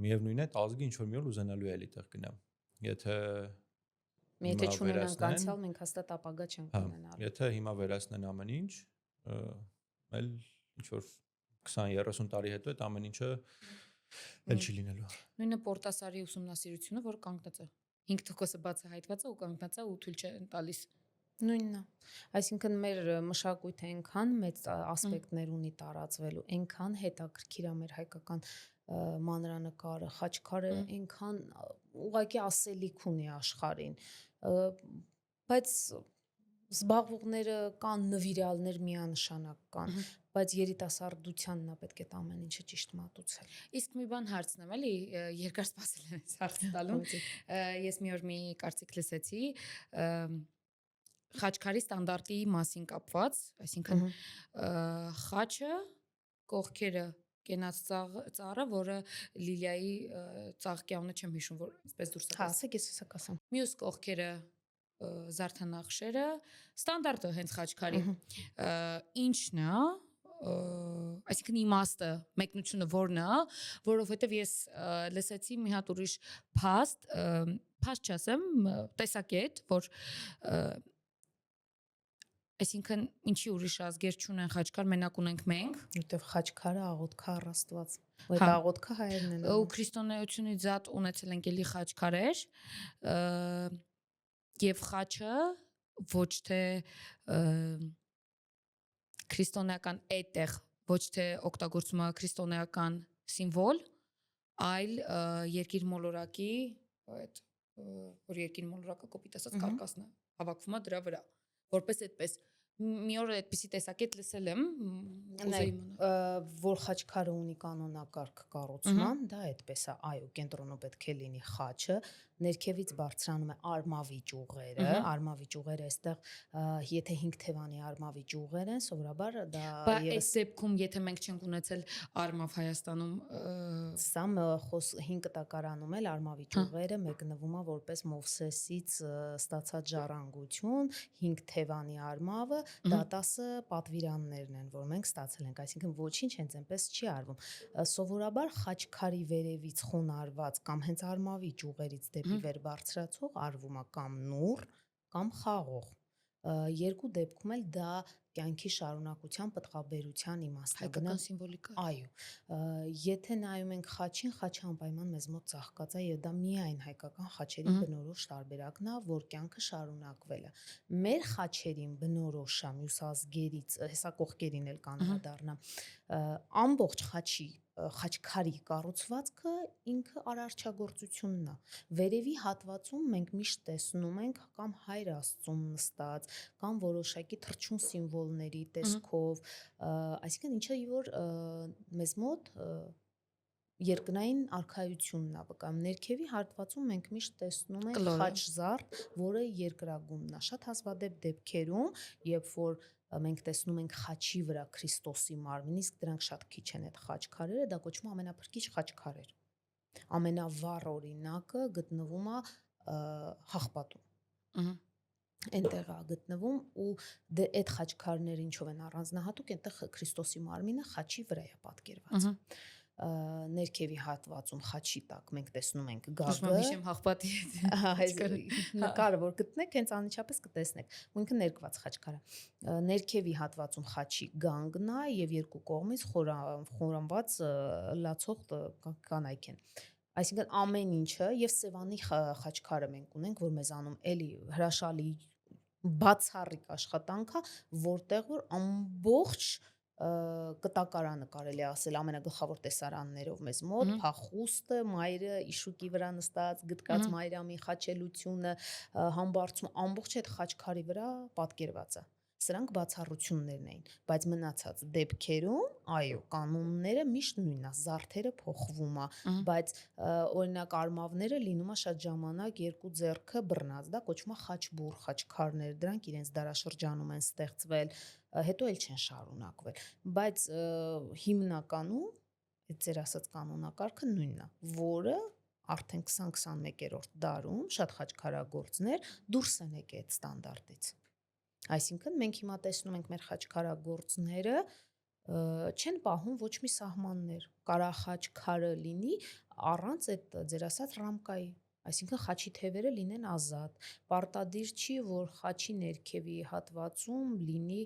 Միևնույն է, այդ ազգը ինչ որ մի օր ուզենալու է էլի տեղ գնա։ Եթե չունենանք անցյալ, մենք հաստատ ապագա չենք ունենալու։ Եթե հիմա վերացնեն ամեն ինչ, էլ ինչ որ 20-30 տարի հետո այդ ամեն ինչը էլ չի լինելու։ Նույնը Պորտասարի ուսումնասիրությունը, որ կանգնած է 5%-ը բացահայտված է ու կանգնած է ու թույլ չեն տալիս։ Նույնն է։ Այսինքն մեր մշակույթը այնքան մեծ ասպեկտներ ունի տարածվելու, այնքան հետաքրքիր է մեր հայկական մանրանկարը, խաչքարը այնքան ուղղակի ասելիք ունի աշխարհին, բայց զբաղվողները կան, նվիրալներ միանշանակ կան, բայց երիտասարդությանն է պետք է ամեն ինչը ճիշտ մատուցել։ Իսկ մի բան հարցնեմ, էլի, երկար սպասել եմ այս հարցը տալու։ Ես մի օր մի կարծիք լսեցի, խաչքարի ստանդարտի մասին կապված, այսինքն խաչը կողքերը կենաց ծառը, որը Լիլիայի ծաղկյանը չեմ հիշում, որ այսպես դուրս է։ Հա, ասեք, ես հեսա կասեմ։ Մյուս կողքերը զարդանախշերը, ստանդարտը հենց խաչքարի։ Ինչն է, այսինքն իմաստը, մեկնությունը որն է, որովհետև ես լսեցի մի հատ ուրիշ փաստ չասեմ, տեսակետ, որ այսինքն ինչի ուրիշ ազգեր չունեն խաչքար, մենակ ունենք մենք, որտեվ խաչքարը աղոթքը առաստված, այդ աղոթքը հայերն են։ Ու քրիստոնեությունից զատ ունեցել ենք էլի խաչքարեր, եւ խաչը ոչ թե քրիստոնեական այդտեղ ոչ թե օգտագործում է քրիստոնեական սիմվոլ, այլ երկիր մոլորակի այդ որ երկիր մոլորակը կոպիտ ասած կարկասն է հավաքվում է դրա վրա, որպես այդպես մի օր այդպիսի տեսակետ լսել եմ, որ խաչքարը ունի կանոնակարգ կառուցման, դա այդպես է, այո, կենտրոնում պետք է լինի խաչը, ներքևից բարձրանում է արմավիճ ուղերը, արմավիճ ուղերը այստեղ եթե 5 թևանի արմավիճ ուղեր են, սովորաբար դա այս դեպքում եթե մենք չենք ունեցել արմավ Հայաստանում, սա 5 տակարանում էլ արմավիճ ուղերը մեկնվում է որպես Մովսեսից ստացած ժառանգություն, 5 թևանի արմավը, դատասը պատվիրաններն են, որ մենք ստացել ենք, այսինքն ոչինչ հենց այնպես չի արվում։ Սովորաբար խաչքարի վերևից խոնարհված կամ հենց արմավիճ ուղերից դեպի վեր բարձրացող արվում է կամ նուռ, կամ խաղող։ Երկու դեպքում էլ դա կյանքի շարունակության պտղաբերության իմաստն է, հայկական սիմվոլիկա։ Այո, եթե նայում ենք խաչին, խաչը անպայման մեզ մոտ ծաղկած է եւ դա միայն հայկական խաչերին բնորոշ տարբերակն է, որ կյանքը շարունակվել է։ Մեր խաչերին բնորոշ է մյուս ազգերից, հեսա կողքերին էլ կանադառնա, ամբողջ խաչքարի կառուցվածքը ինքը արարչագործությունն է։ Վերևի հատվածում մենք միշտ տեսնում ենք կամ Հայր Աստծուն նստած, կամ որոշակի թռչուն սիմվոլների տեսքով, այսինքն ինչը որ մեզ մոտ երկնային արքայությունն է վկայում։ Ներքևի հատվածում մենք միշտ տեսնում ենք խաչզարդ, որը երկրագույնն է։ Շատ հազվադեպ դեպքերում, երբ որ մենք տեսնում ենք խաչի վրա Քրիստոսի մարմին, իսկ դրանք շատ քիչ են այդ խաչքարերը, դա կոչվում է ամենափրկիչ խաչքարեր։ Ամենավառ օրինակը գտնվում է Հաղպատում։ Այնտեղ է գտնվում ու այդ խաչքարները ինչով են առանձնահատուկ, այնտեղ Քրիստոսի մարմինը խաչի վրա է պատկերված։ Ներքևի հատվածում խաչի տակ մենք տեսնում ենք գագը։ Հիշեմ Հաղպատի նկարը, որ գտնեք, հենց անմիջապես կտեսնեք։ Ու ինքը ներկված խաչքար է։ Ներքևի հատվածում խաչի գանգն է եւ երկու կողմից խորանված լացող կանայք են։ Այսինքն ամեն ինչը եւ Սևանի խաչքարը մենք ունենք, որ մեզանում էլի հրաշալի բացառիկ աշխատանք է, որտեղ որ ամբողջ կտակարանը կարելի ասել ամենագլխավոր տեսարաններով մեզ մոտ, փախուստը, մայրը իշուկի վրա նստած, գտկած մայրամի խաչելությունը, համբարձում ամբողջ այդ խաչքարի վրա պատկերված է։ Սրանք բացառություններն էին, բայց մնացած դեպքերում, այո, կանոնները միշտ նույնն է, զարդերը փոխվում է, բայց օրինակ արմավները լինում է շատ ժամանակ երկու ձեռքը բռնած, դա կոչվում է խաչբուռ խաչքարներ, դրանք իրենց դարաշրջանում են ստեղծվել, հետո էլ չեն շարունակվել, բայց հիմնականում այդ ձեր ասած կանոնակարգը նույնն է, որը արդեն 20-21-րդ դարում շատ խաչքարագործներ դուրս են եկել այդ ստանդարտից։ Այսինքն մենք հիմա տեսնում ենք մեր խաչքարագործները չեն պահում ոչ մի սահմաններ, կարա խաչքարը լինի առանց այդ ձեր ասած ռամկայի, այսինքն խաչի թևերը լինեն ազատ, պարտադիր չի, որ խաչի ներքևի հատվածում լինի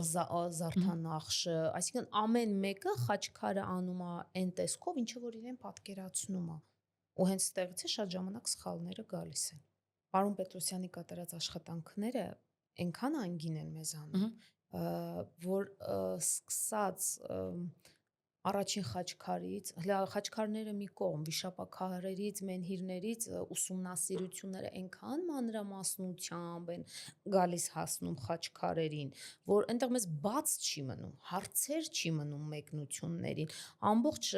զարդանախշը, այսինքն ամեն մեկը խաչքարը անում է այն տեսքով, ինչը որ իրեն պատկերացնում է, ու հենց ստեղից է շատ ժամանակ սխալները գալիս են։ Պարոն Պետրոսյանի կատարած աշխատանքները այնքան անգին են մեզանում, որ սկսած առաջին խաչքարից, խաչքարները մի կողմ, վիշապաքարերից, մենհիրներից ուսումնասիրությունները այնքան մանրամասնությամբ են գալիս հասնում խաչքարերին, որ այնտեղ մեզ բաց չի մնում, հարցեր չի մնում մեկնություններին, ամբողջ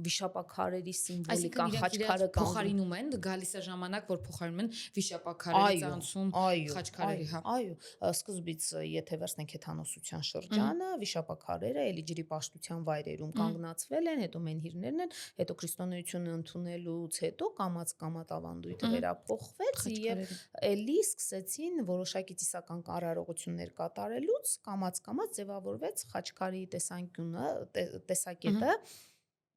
վիշապաքարերի սիմվոլիկան խաչքարը փոխարինում են, գալիս է ժամանակ, որ փոխարինում են վիշապաքարերից անցում խաչքարերի, հա։ Այո, սկզբից եթե վերցնենք հեթանոսության շրջանը, վիշապաքարերը էլի ջրի պաշտության վայրերում կանգնացվել են, հետո մենհիրներն են, հետո քրիստոնեությունը ընդունելուց հետո կամաց ավանդույթը վերափոխվեց եւ էլի սկսեցին որոշակի ծիսական արարողություններ կատարելուց կամաց ձևավորվեց խաչքարի տեսակետը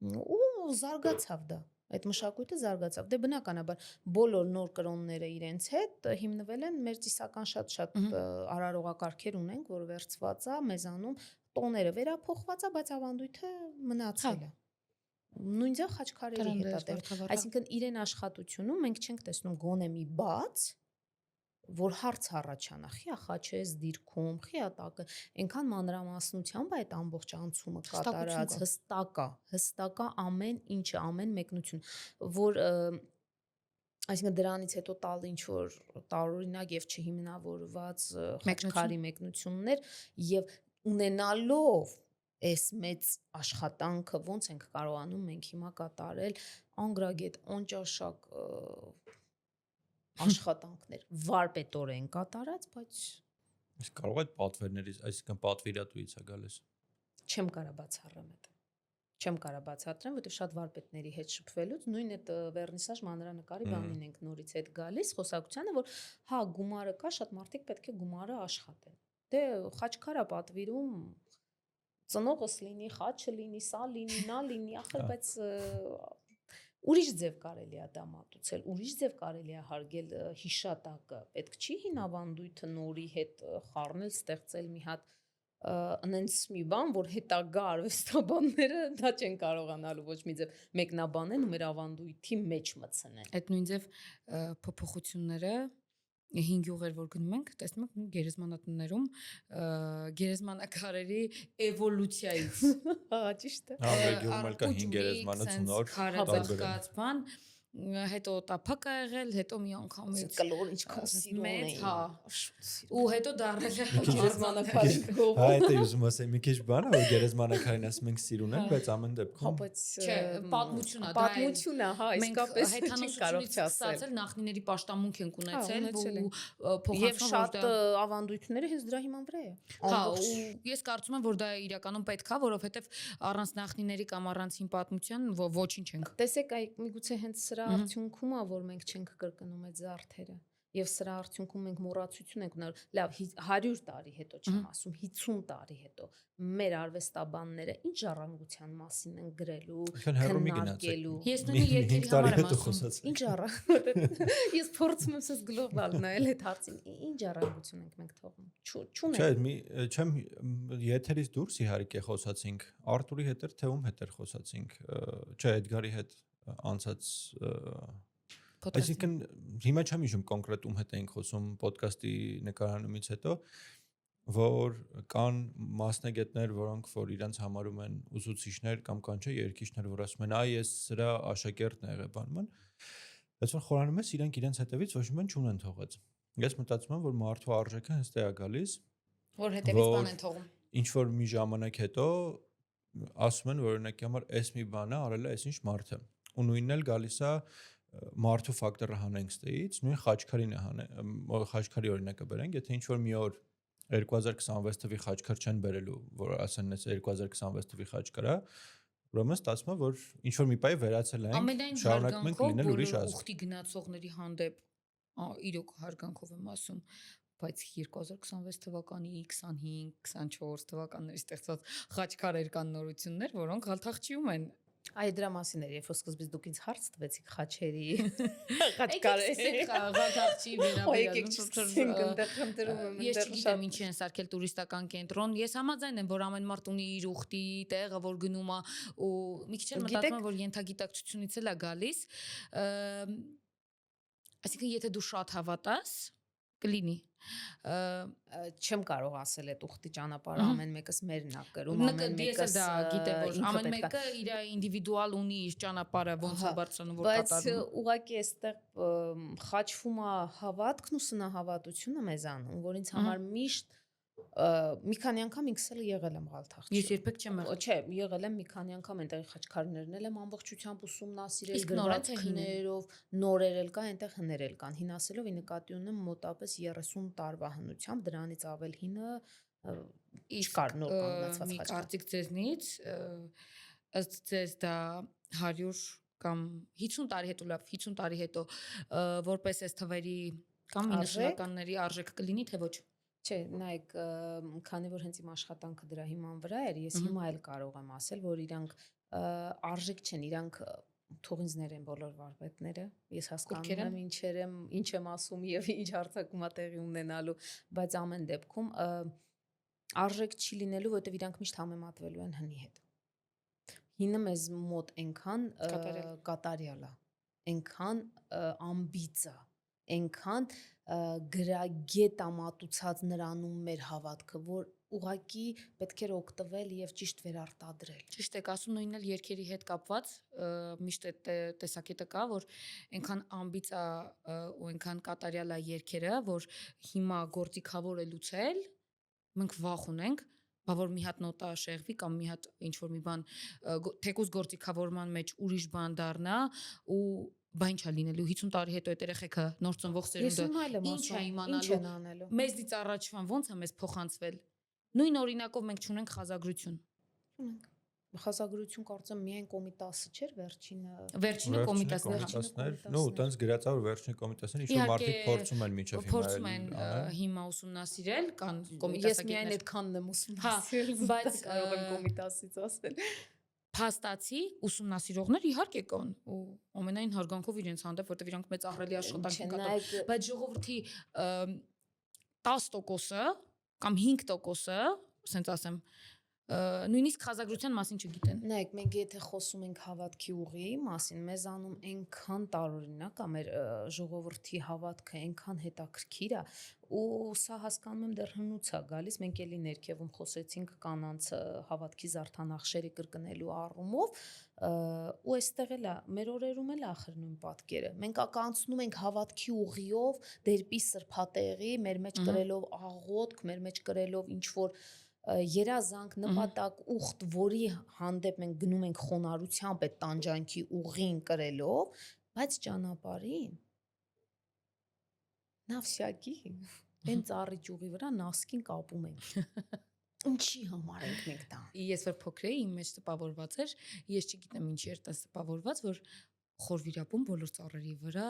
ու զարգացավ դա այդ մշակույթը զարգացավ դե բնականաբար բոլոր նոր կրոնները իրենց հետ հիմնվել են մեր ծիսական շատ արարողակարգեր ունենք որ վերծված է մեզանում տոները վերափոխված է բայց ավանդույթը մնացել է նույն ձև խաչքարերի հետ է այսինքն իրեն աշխատությունում մենք չենք տեսնում գոնե մի բաց որ հարց առաջանա խիա խաչես դիրքում խիա տակը այնքան մանրամասնությամբ այդ ամբողջ անցումը կատարած հստակ է ամեն ինչը ամեն մեկնություն որ այսինքն դրանից հետո տալ ինչ որ տարօրինակ եւ չհիմնավորված խաչքարի մեկնություններ եւ ունենալով այս մեծ աշխատանքը ոնց ենք կարողանում մենք հիմա կատարել անգրագետ անճաշակ աշխատանքներ վարպետորեն կատարած, բայց կարող է պատվերներից, այսինքն պատվիրատուից է գալիս։ Չեմ կարա բացատրեմ, որտեղ շատ վարպետների հետ շփվելուց նույն այդ վերնիսաժ մանրանկարի բանին ենք նորից հետ գալիս, խոսակցությանը, որ հա գումարը կա, շատ մարդիկ պետք է գումարը աշխատեն։ Դե խաչքարա պատվիրում ծնողս լինի, խաչը լինի, սա լինի, նա լինի, ախր բայց ուրիշ ձև կարելի է դա մատուցել, ուրիշ ձև կարելի է հարգել հիշատակը, պետք չի հին ավանդույթը նորի հետ խառնել, ստեղծել մի հատ նենց մի բան, որ հետագա արվեստաբանները դա չեն կարողանալու ոչ մի ձև մեկնաբանեն ու մեր ավանդույթի մեջ մտցնեն։ Այդ նույն ձև փոփոխությունները 5 յուղեր որ գնում ենք, տեսնում ենք գերեզմանատներում գերեզմանակարերի էվոլյուցիայից։ Հա, ճիշտ է։ Հա, մեկ յուղում էլ կա 5 գերեզմանոցնոր, քարածածկած բան, հետո տափակ ա եղել, հետո մի անգամից կլոր ինչքան սիրուն է։ Հա։ Ու հետո դառել է գերեզմանակարի կողմ։ Հա, դա ուզում ասեմ, մի քիչ բան է, որ գերեզմանակարին ասում ենք սիրուն են, բայց ամեն դեպքում բայց չէ, պատմություն է, պատմություն է, հա, իսկապես չի կարող չասել։ Նախնիների պաշտամունք են ունեցել ու եւ շատ ավանդույթները հենց դրա հիման վրա է։ Հա, ու ես կարծում եմ, որ դա իրականում պետք է, որովհետեւ առանց նախնիների կամ առանց հին պատմության ոչինչ ենք։ Տեսեք, միգուցե հենց սրա արդյունքում է, որ մենք չենք կրկնում այդ զարդերը։ Եվ սրա արդյունքում մենք մոռացություն ենք ունենալ։ Լավ, 100 տարի հետո չեմ ասում, 50 տարի հետո մեր արվեստաբանները ինչ ժառանգության մասին են գրելու, քննարկելու։ Ես նույնիսկ երկերի համար եմ ասում։ Ինչ ժառանգ։ Ես փորձում եմ սս գլոբալ նայել այդ հարցին։ Ինչ ժառանգություն ենք մենք թողնում։ Չունենք։ Չէ, չեմ եթերից դուրս իհարկե խոսացինք, Արտուրի հետ էր, թե ում հետ էր խոսացինք։ Չէ, Էդգարի հետ անցած այսինքն հիմա չեմ հիշում կոնկրետ ում հետ էինք խոսում ոդկասթի նկարանումից հետո որ կան մասնագետներ որոնք որ իրենց համարում են ուսուցիչներ կամ կան չէ երգիչներ որ ասում են այ ես սրա աշակերտն եղե բանման բայց որ խորանում ես իրենք իրենց հետևից ոչ մի բան չունեն թողած ես մտածում եմ որ մարդու արժեքը հենց դա է գալիս որ հետևից բան են թողում ինչ որ մի ժամանակ հետո ասում են որ օրինակի համար էս մի բան է արել է այսինչ մարդը ու նույնն էլ գալիս է մարդու ֆակտորը հանենք ստեից նույն խաչքարին է խաչքարի օրինակը բերենք եթե ինչ որ մի օր 2026 թվի խաչքար չեն բերելու որ ասեն այս 2026 թվի խաչքարա ուրեմն ստացվում է որ ինչ որ մի բայ վերացել են շարունակում ենք լինել ուրիշ ազգ ուխտի գնացողների հանդեպ իրոք հարգանքով եմ ասում բայց 2026 թվականի 25, 24 թվականների ստեղծված խաչքարեր կան նորություններ որոնք գալթախճիում են Այ դրա մասին էր, երբ որ սկզբից դուք ինձ հարց տվեցիք խաչերի խաչքարերի գալթախճի վերաբերյալ ես չգիտեմ ինչի են սարքել տուրիստական կենտրոն ես համաձայն եմ որ ամեն մարդ ունի իր ուխտի տեղը որ գնում է ու մի քիչ էլ մտածում եմ որ ենթագիտակցությունից էլ է գալիս այսինքն եթե դու շատ հավատաս կլինի Չեմ կարող ասել այդ ուխտի ճանապարհը ամեն մեկս մերն է կրում, ամեն մեկս դա գիտե որ ամեն մեկը իր ինդիվիդուալ ունի իր ճանապարհը ոնց է բարձրանում որ կատարում։ Բայց ուղղակի այստեղ խաչվում է հավատքն ու սնահավատությունը մեզանում, որ ինձ համար միշտ մի քանի անգամ ինքս էլ եղել եմ Ղալթախչի։ Ես երբեք չեմ եղել։ Չէ, եղել եմ մի քանի անգամ այնտեղի խաչքարներն էլ եմ ամբողջությամբ ուսումնասիրել գրվածքներով, նորեր էլ կա, այնտեղ հներ էլ կան։ Հին ասելով ի նկատի ունեմ մոտապես 30 տարվա հնությամբ, դրանից ավել հինը չկար նոր կանգնացված մի խաչքար։ կարծիք ձեզնից ըստ ձեզ դա 100 կամ 50 տարի հետո լավ 50 տարի հետո որպես այս թվերի կամ 90-ականների արժեք կլինի թե ոչ։ Չէ, նայեք, քանի որ հենց իմ աշխատանքը դրա հիման վրա էր, ես հիմա էլ կարող եմ ասել, որ իրանք արժեք չեն, իրանք թողինձներ են բոլոր վարպետները։ Ես հասկանում եմ ինչ եմ ասում եւ ինչ հարցակումա տեղի ունենալու, բայց ամեն դեպքում արժեք չի լինելու, որովհետեւ իրանք միշտ համեմատվելու են հնի հետ։ Հինը մեզ մոտ այնքան կատարյալ է, այնքան ամբիծ է, այնքան գրագետ ամատուցած նրանում մեր հավատքը, որ ուղղակի պետք էր օգտվել եւ ճիշտ վերարտադրել։ Ճիշտ եք ասում, նույնն էլ երգերի հետ կապված միշտ այդ տեսակետը կա, որ այնքան ամբիծ է ու այնքան կատարյալ է երգերը, որ հիմա գործիքավոր է լուծել, մենք վախ ունենք, բա որ մի հատ նոտա շեղվի կամ մի հատ ինչ որ մի բան թեկուզ գործիքավորման մեջ ուրիշ բան դառնա ու բա ինչ է լինելու 50 տարի հետո այդ երեխեքը նոր ծնվող սերունդը ինչ է իմանալու մեզից առաջվան ոնց է մեզ փոխանցվել նույն օրինակով մենք չունենք խազագրություն չունենք խազագրություն կարծեմ միայն կոմիտասը չէր վերջինը կոմիտասներ նո տենց գրած է որ վերջին կոմիտասն ինչ որ մարդիկ փորձում են միջև հիմա ուսումնասիրել կան կոմիտասակետներ ես միայն այդքանն եմ ուսումնասիրել բայց կարող եմ կոմիտասից ասել փաստացի ուսումնասիրողներ իհարկե կան ու ամենայն հարգանքով իրենց հանդեպ որտեղ իրանք մեծ ահռելի աշխատանք են կատարում բայց ժողովրդի 10%-ը կամ 5%-ը ասենց ասեմ նույնիսկ խազագրության մասին չգիտեն։ Նայեք, մենք եթե խոսում ենք հավատքի ուղիի մասին, մեզանում այնքան տարօրինակ է մեր ժողովրդի հավատքը, այնքան հետաքրքիր է, ու սա հասկանում եմ դեռ հնուց է գալիս, մենք էլի ներքևում խոսեցինք կանանց հավատքի զարդանախշերի կրկնելու առումով, ու այստեղ էլ է, մեր օրերում էլ ախր նույն պատկերը։ Մենք ականցնում ենք հավատքի ուղիով դերպի սրբատեղի, մեր մեջ կրելով աղոթք, մեր մեջ կրելով ինչ որ երազանք, նպատակ, ուխտ, որի հանդեպ մենք գնում ենք խոնարհությամբ այդ տանջանքի ուղին կրելով, բայց ճանապարհին նավսյակի այն ծառի ճյուղի վրա նասկին կապում ենք։ Ինչի համար ենք մենք դա։ Ես որ փոքր էի, իմ մեջ տպավորված էր, ես չգիտեմ ինչի էր դա տպավորված, որ խոր վիրապում բոլոր ծառերի վրա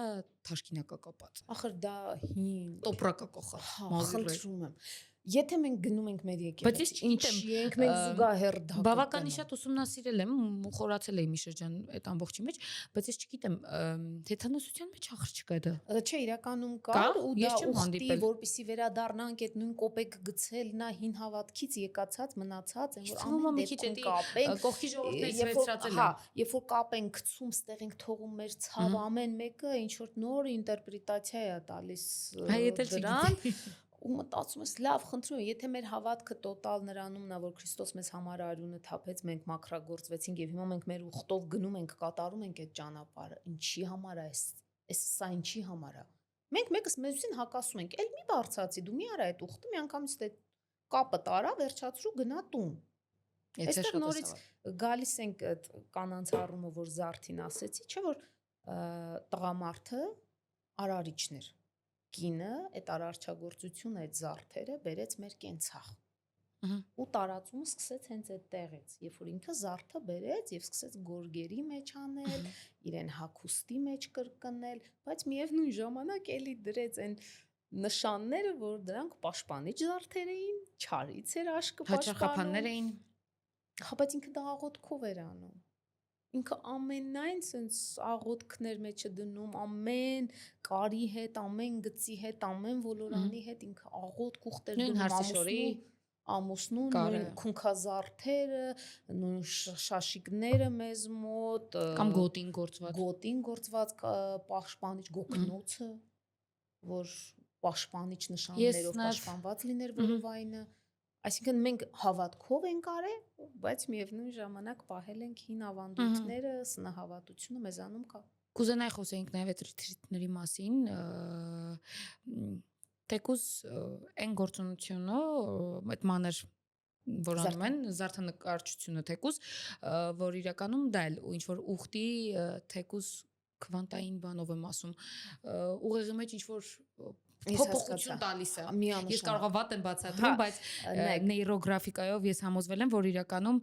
թաշկինակա կապած։ Ախր դա հին տոպրակա կողած։ Խնդրում եմ։ Եթե մենք գնում ենք մեր եկեղեցի, բայց ես չգիտեմ, ենք մենք զուգահեռ դա բավականին շատ ուսումնասիրել եմ ու խորացել եմ մի շրջան այդ ամբողջի մեջ, բայց ես չգիտեմ, թեթանոսության մեջ ախր չկա դա։ Չէ, իրականում կար ու դա ուխտի, որպեսի վերադառնանք այդ նույն կոպեկ գցել նա հին հավատքից եկացած, մնացած, այն որ ամեն դեպքում կապենք, կողքի ժողովուրդներից վերցրածել են։ Հա, երբ որ կապ ենք գցում, ստեղ ենք թողում մեր ցավ, ամեն մեկը ինչ որ նոր ինտերպրետացիա է տալիս դրան։ Ու մտածում ես լավ, խնդրում եմ, եթե մեր հավատքը տոտալ նրանումն է, որ Քրիստոս մեզ համար արյունը թափեց, մենք մաքրագործվեցինք եւ հիմա մենք մեր ուխտով գնում ենք, կատարում ենք այդ ճանապարհը, ինչի համար է սա ինչի համար է։ Մենք մեկս մեզին հակասում ենք, «Էլ մի բարձացի, դու մի արա այդ ուխտը, մի անգամից այդ կապը տարա, վերջացրու, գնա տուն»։ Այստեղ նորից գալիս ենք այդ կանանց առումով, որ զարթին ասեցի, չէ՞ որ տղամարդը արարիչն էր։ Կինը այդ արարչագործությունը, այդ զարդերը բերեց մեր կենցաղ։ Ու տարածումը սկսեց հենց այդ տեղից, երբ որ ինքը զարդը բերեց եւ սկսեց գորգերի մեջ անել, իրեն հագուստի մեջ կրկնել, բայց միևնույն ժամանակ էլի դրեց այն նշանները, որ դրանք պաշտպանիչ զարդեր էին, չարից էր աշկը հաճախապաններ էին։ Հա, բայց ինքը դա աղոթքով էր անում։ Ինքը ամենայն sense աղոթքներ մեջը դնում, ամեն կարի հետ, ամեն գծի հետ, ամեն ոլորանի հետ ինքը աղոթք ուխտեր դնում, ամուսնու, նույն քունքազարդերը, նույն շաշիկները մեզ մոտ, կամ գոտին գործված պաշտպանիչ գոքնոցը, որ պաշտպանիչ նշաններով պաշտպանված լիներ որովայնը, այսինքն մենք հավատքով ենք արել, բայց միևնույն ժամանակ պահել ենք հին ավանդույթները, սնահավատությունը մեզանում կա։ Կուզենայի խոսեինք նաև այդ ռիթրիտների մասին, թեկուզ այն գործունեությունը, այդ մանր որ անում են զարդանկարչությունը թեկուզ, որ իրականում դա էլ ինչ որ ուխտի թեկուզ քվանտային բանով եմ ասում, ուղեղի մեջ ինչ որ փոփոխություն տալիս է։ Ես կարող եմ վատ եմ բացատրում, բայց նեյրոգրաֆիկայով ես համոզվել եմ, որ իրականում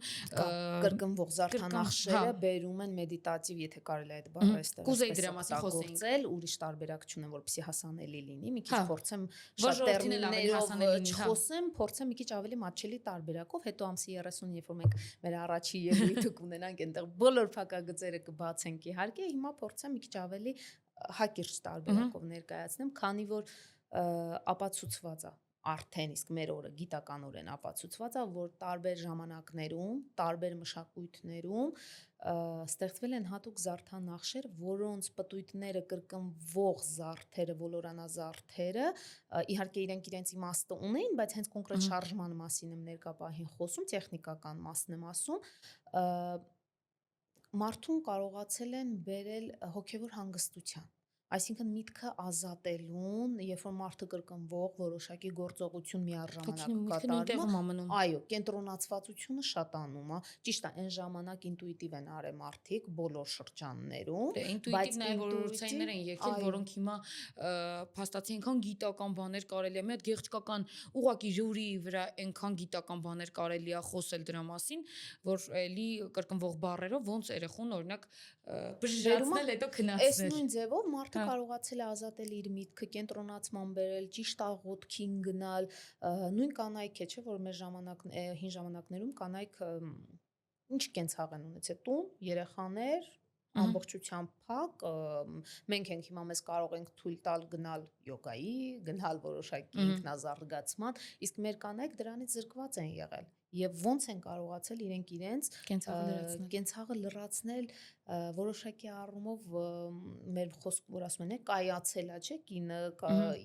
կրկնվող զարդանախշերը բերում են մեդիտատիվ, եթե կարելի է այդ բառը այստեղ կուզեի դրա մասին խոսել, ուրիշ տարբերակ չունեմ, որպեսզի հասանելի լինի, մի քիչ փորձեմ շատ տերմիններով չխոսեմ, փորձեմ մի քիչ ավելի մատչելի տարբերակով, հետո ամսի 30-ին, երբ որ մենք մեր առաջի ելույթը կունենանք, այնտեղ բոլոր փակագծերը կբացենք իհարկե, հիմա փորձեմ մի քիչ ավելի հակիրճ տարբերակով ներկայացնեմ, քանի որ ապացուցված է արդեն իսկ մեր օրը գիտականորեն ապացուցված է, որ տարբեր ժամանակներում, տարբեր մշակույթներում ստեղծվել են հատուկ զարդանախշեր, որոնց պտույտները կրկնվող զարդերը, ոլորանազարդերը, իհարկե իրենց իմաստը ունեն, բայց հենց կոնկրետ շարժման մասին եմ ներկա պահին խոսում, տեխնիկական մասն եմ ասում, մարդուն կարողացել են բերել հոգևոր հանգստության, այսինքն միտքը ազատելուն, երբ որ մարդը կրկնվող որոշակի գործողություն միառժամանակ կատարում, այո, կենտրոնացվածությունը շատանում է, ճիշտ է, այն ժամանակ ինտուիտիվ են արել մարդիկ բոլոր շրջաններում, բայց նաև որոշումներ են եկել, որոնք հիմա փաստացի այնքան գիտական բաներ կարելի է, մի հատ գեղեցկական ուղղակի ժյուրիի վրա այնքան գիտական բաներ կարելի է խոսել դրա մասին, որ էլի կրկնվող բառերով ոնց երեխուն օրինակ բժշկացնել, հետո քնացնել։ Այս նույն ձևով մարդը կարողացել է ազատել իր միտքը, կենտրոնացման բերել, ճիշտ աղոթքին գնալ, նույն կանայք է, չէ, որ մեր հին ժամանակներում կանայք ինչ կենցաղ են ունեցել, տուն, երեխաներ, ամբողջությամբ փակ, մենք ենք հիմա մեզ կարող ենք թույլ տալ գնալ յոգայի, գնալ որոշակի ինքնազարգացման, իսկ մեր կանայք դրանից զրկված են եղել եւ ոնց են կարողացել իրենց կենցաղը լրացնել որոշակի առումով մեր խոսք որ ասում են կայացել է, չէ, կինը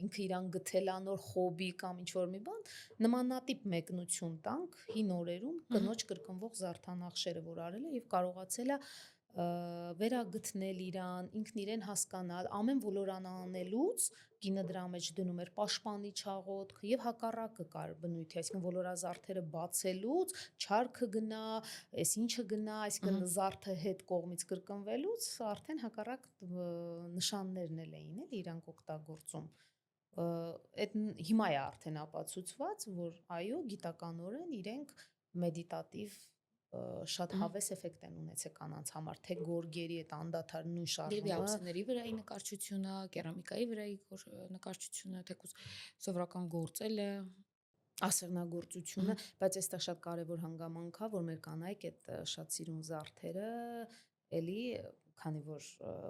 ինքը իրան գտել է նոր խոբի կամ ինչ որ մի բան, նմանատիպ մեկնություն տանք հին օրերում կնոջ կրկնվող զարդանախշերը որ արել է եւ կարողացել է վերագտնել իրան, ինքն իրեն հասկանալ, ամեն ոլորանանելուց կինը դրա մեջ դնում էր պաշտպանիչ աղոթք եւ հակառակը կար բնույթի, այսինքն ոլորազարդերը բացելուց, չարքը գնա, այս ինչը գնա, այսինքն զարդը հետ կողմից կրկնվելուց արդեն հակառակ նշաններն էլ էին էլ իրանք օգտագործում։ Այդ հիմա է արդեն ապացուցված, որ այո, գիտականորեն իրենք մեդիտատիվ շատ հավես էֆեկտ են ունեցել կանանց համար, թե գորգերի այդ անդադար նույն շարժումը, աբսիդների վրայի նկարչությունը, կերամիկայի վրայի նկարչությունը, թեկուզ սովորական գործելը, ասեղնագործությունը, բայց այստեղ շատ կարևոր հանգամանք է, որ մեր կանայք այդ շատ սիրուն զարդերը էլի, քանի որ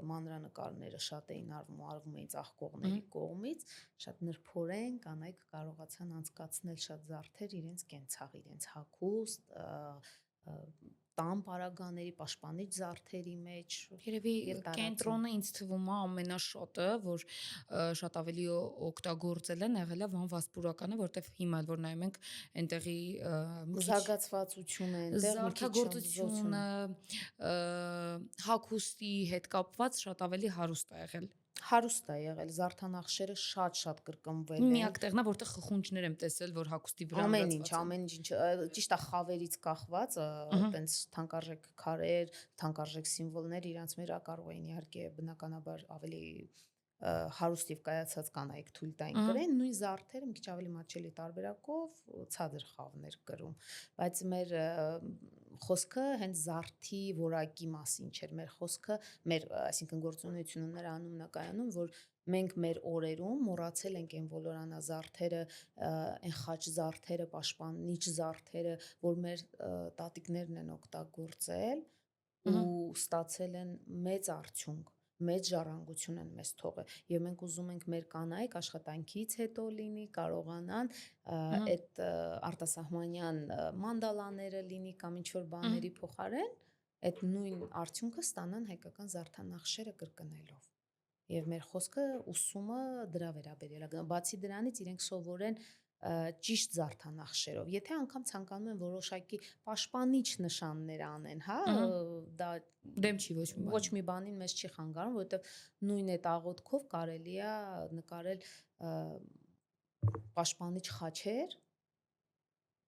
մանրանկարները շատ էին արվում էին ծաղկողների կողմից, շատ նրբորեն կանայք կարողացան անցկացնել շատ զարդեր իրենց կենցաղ, իրենց հագուստ, տան պարագաների, պաշտպանիչ զարդերի մեջ։ Երևի կենտրոնը ինձ թվում է ամենաշատը, որ շատ ավելի օգտագործել են եղել է Վան Վասպուրականը, որտեվ հիմա որ նայում ենք այնտեղի զարգացվածությունը, այնտեղ զարդագործությունը, հագուստի հետ կապված շատ ավելի հարուստ է եղել։ Հարուստ է եղել, զարդանախշերը շատ կրկնվել են։ Միակ տեղն է, որտեղ խխունջներ եմ տեսել, որ հագուստի վրա ամեն ինչ, ճիշտ է խավերից կախված, այտենց թանկարժեք քարեր, թանկարժեք սիմվոլներ իրանց մերա կարող էին իհարկե բնականաբար ավելի հարուստ եւ կայացած կանայք թույլ տային կրեն, նույն զարդերը մի քիչ ավելի մատչելի տարբերակով ցածր խավներ կրում, բայց մեր խոսքը հենց զարդի որակի մասին չէր, մեր խոսքը, այսինքն գործունեությունը նրանում նկայանում, որ մենք մեր օրերում մոռացել ենք այն ոլորանազարդերը, այն խաչ զարդերը, պաշտպանիչ զարդերը, որ մեր տատիկներն են օգտագործել ու ստացել են մեծ արդյունք, մեծ ժառանգություն են մեզ թողել եւ մենք ուզում ենք մեր կանայք աշխատանքից հետո լինի կարողանան այդ արտասահմանյան մանդալաները լինի կամ ինչ որ բաների փոխարեն այդ նույն արդյունքը ստանան հայկական զարդանախշերը կրկնելով։ Եվ մեր խոսքը ուսումը դրա վերաբերյալ է։ Բացի դրանից իրենք սովորեն ճիշտ զարդանախշերով։ Եթե անգամ ցանկանում են որոշակի պաշտպանիչ նշաններ անեն, հա, դա դեմ չի ոչ մի բանին մեզ չի խանգարում, որովհետև նույն այդ աղոթքով կարելի է նկարել պաշտպանիչ խաչեր,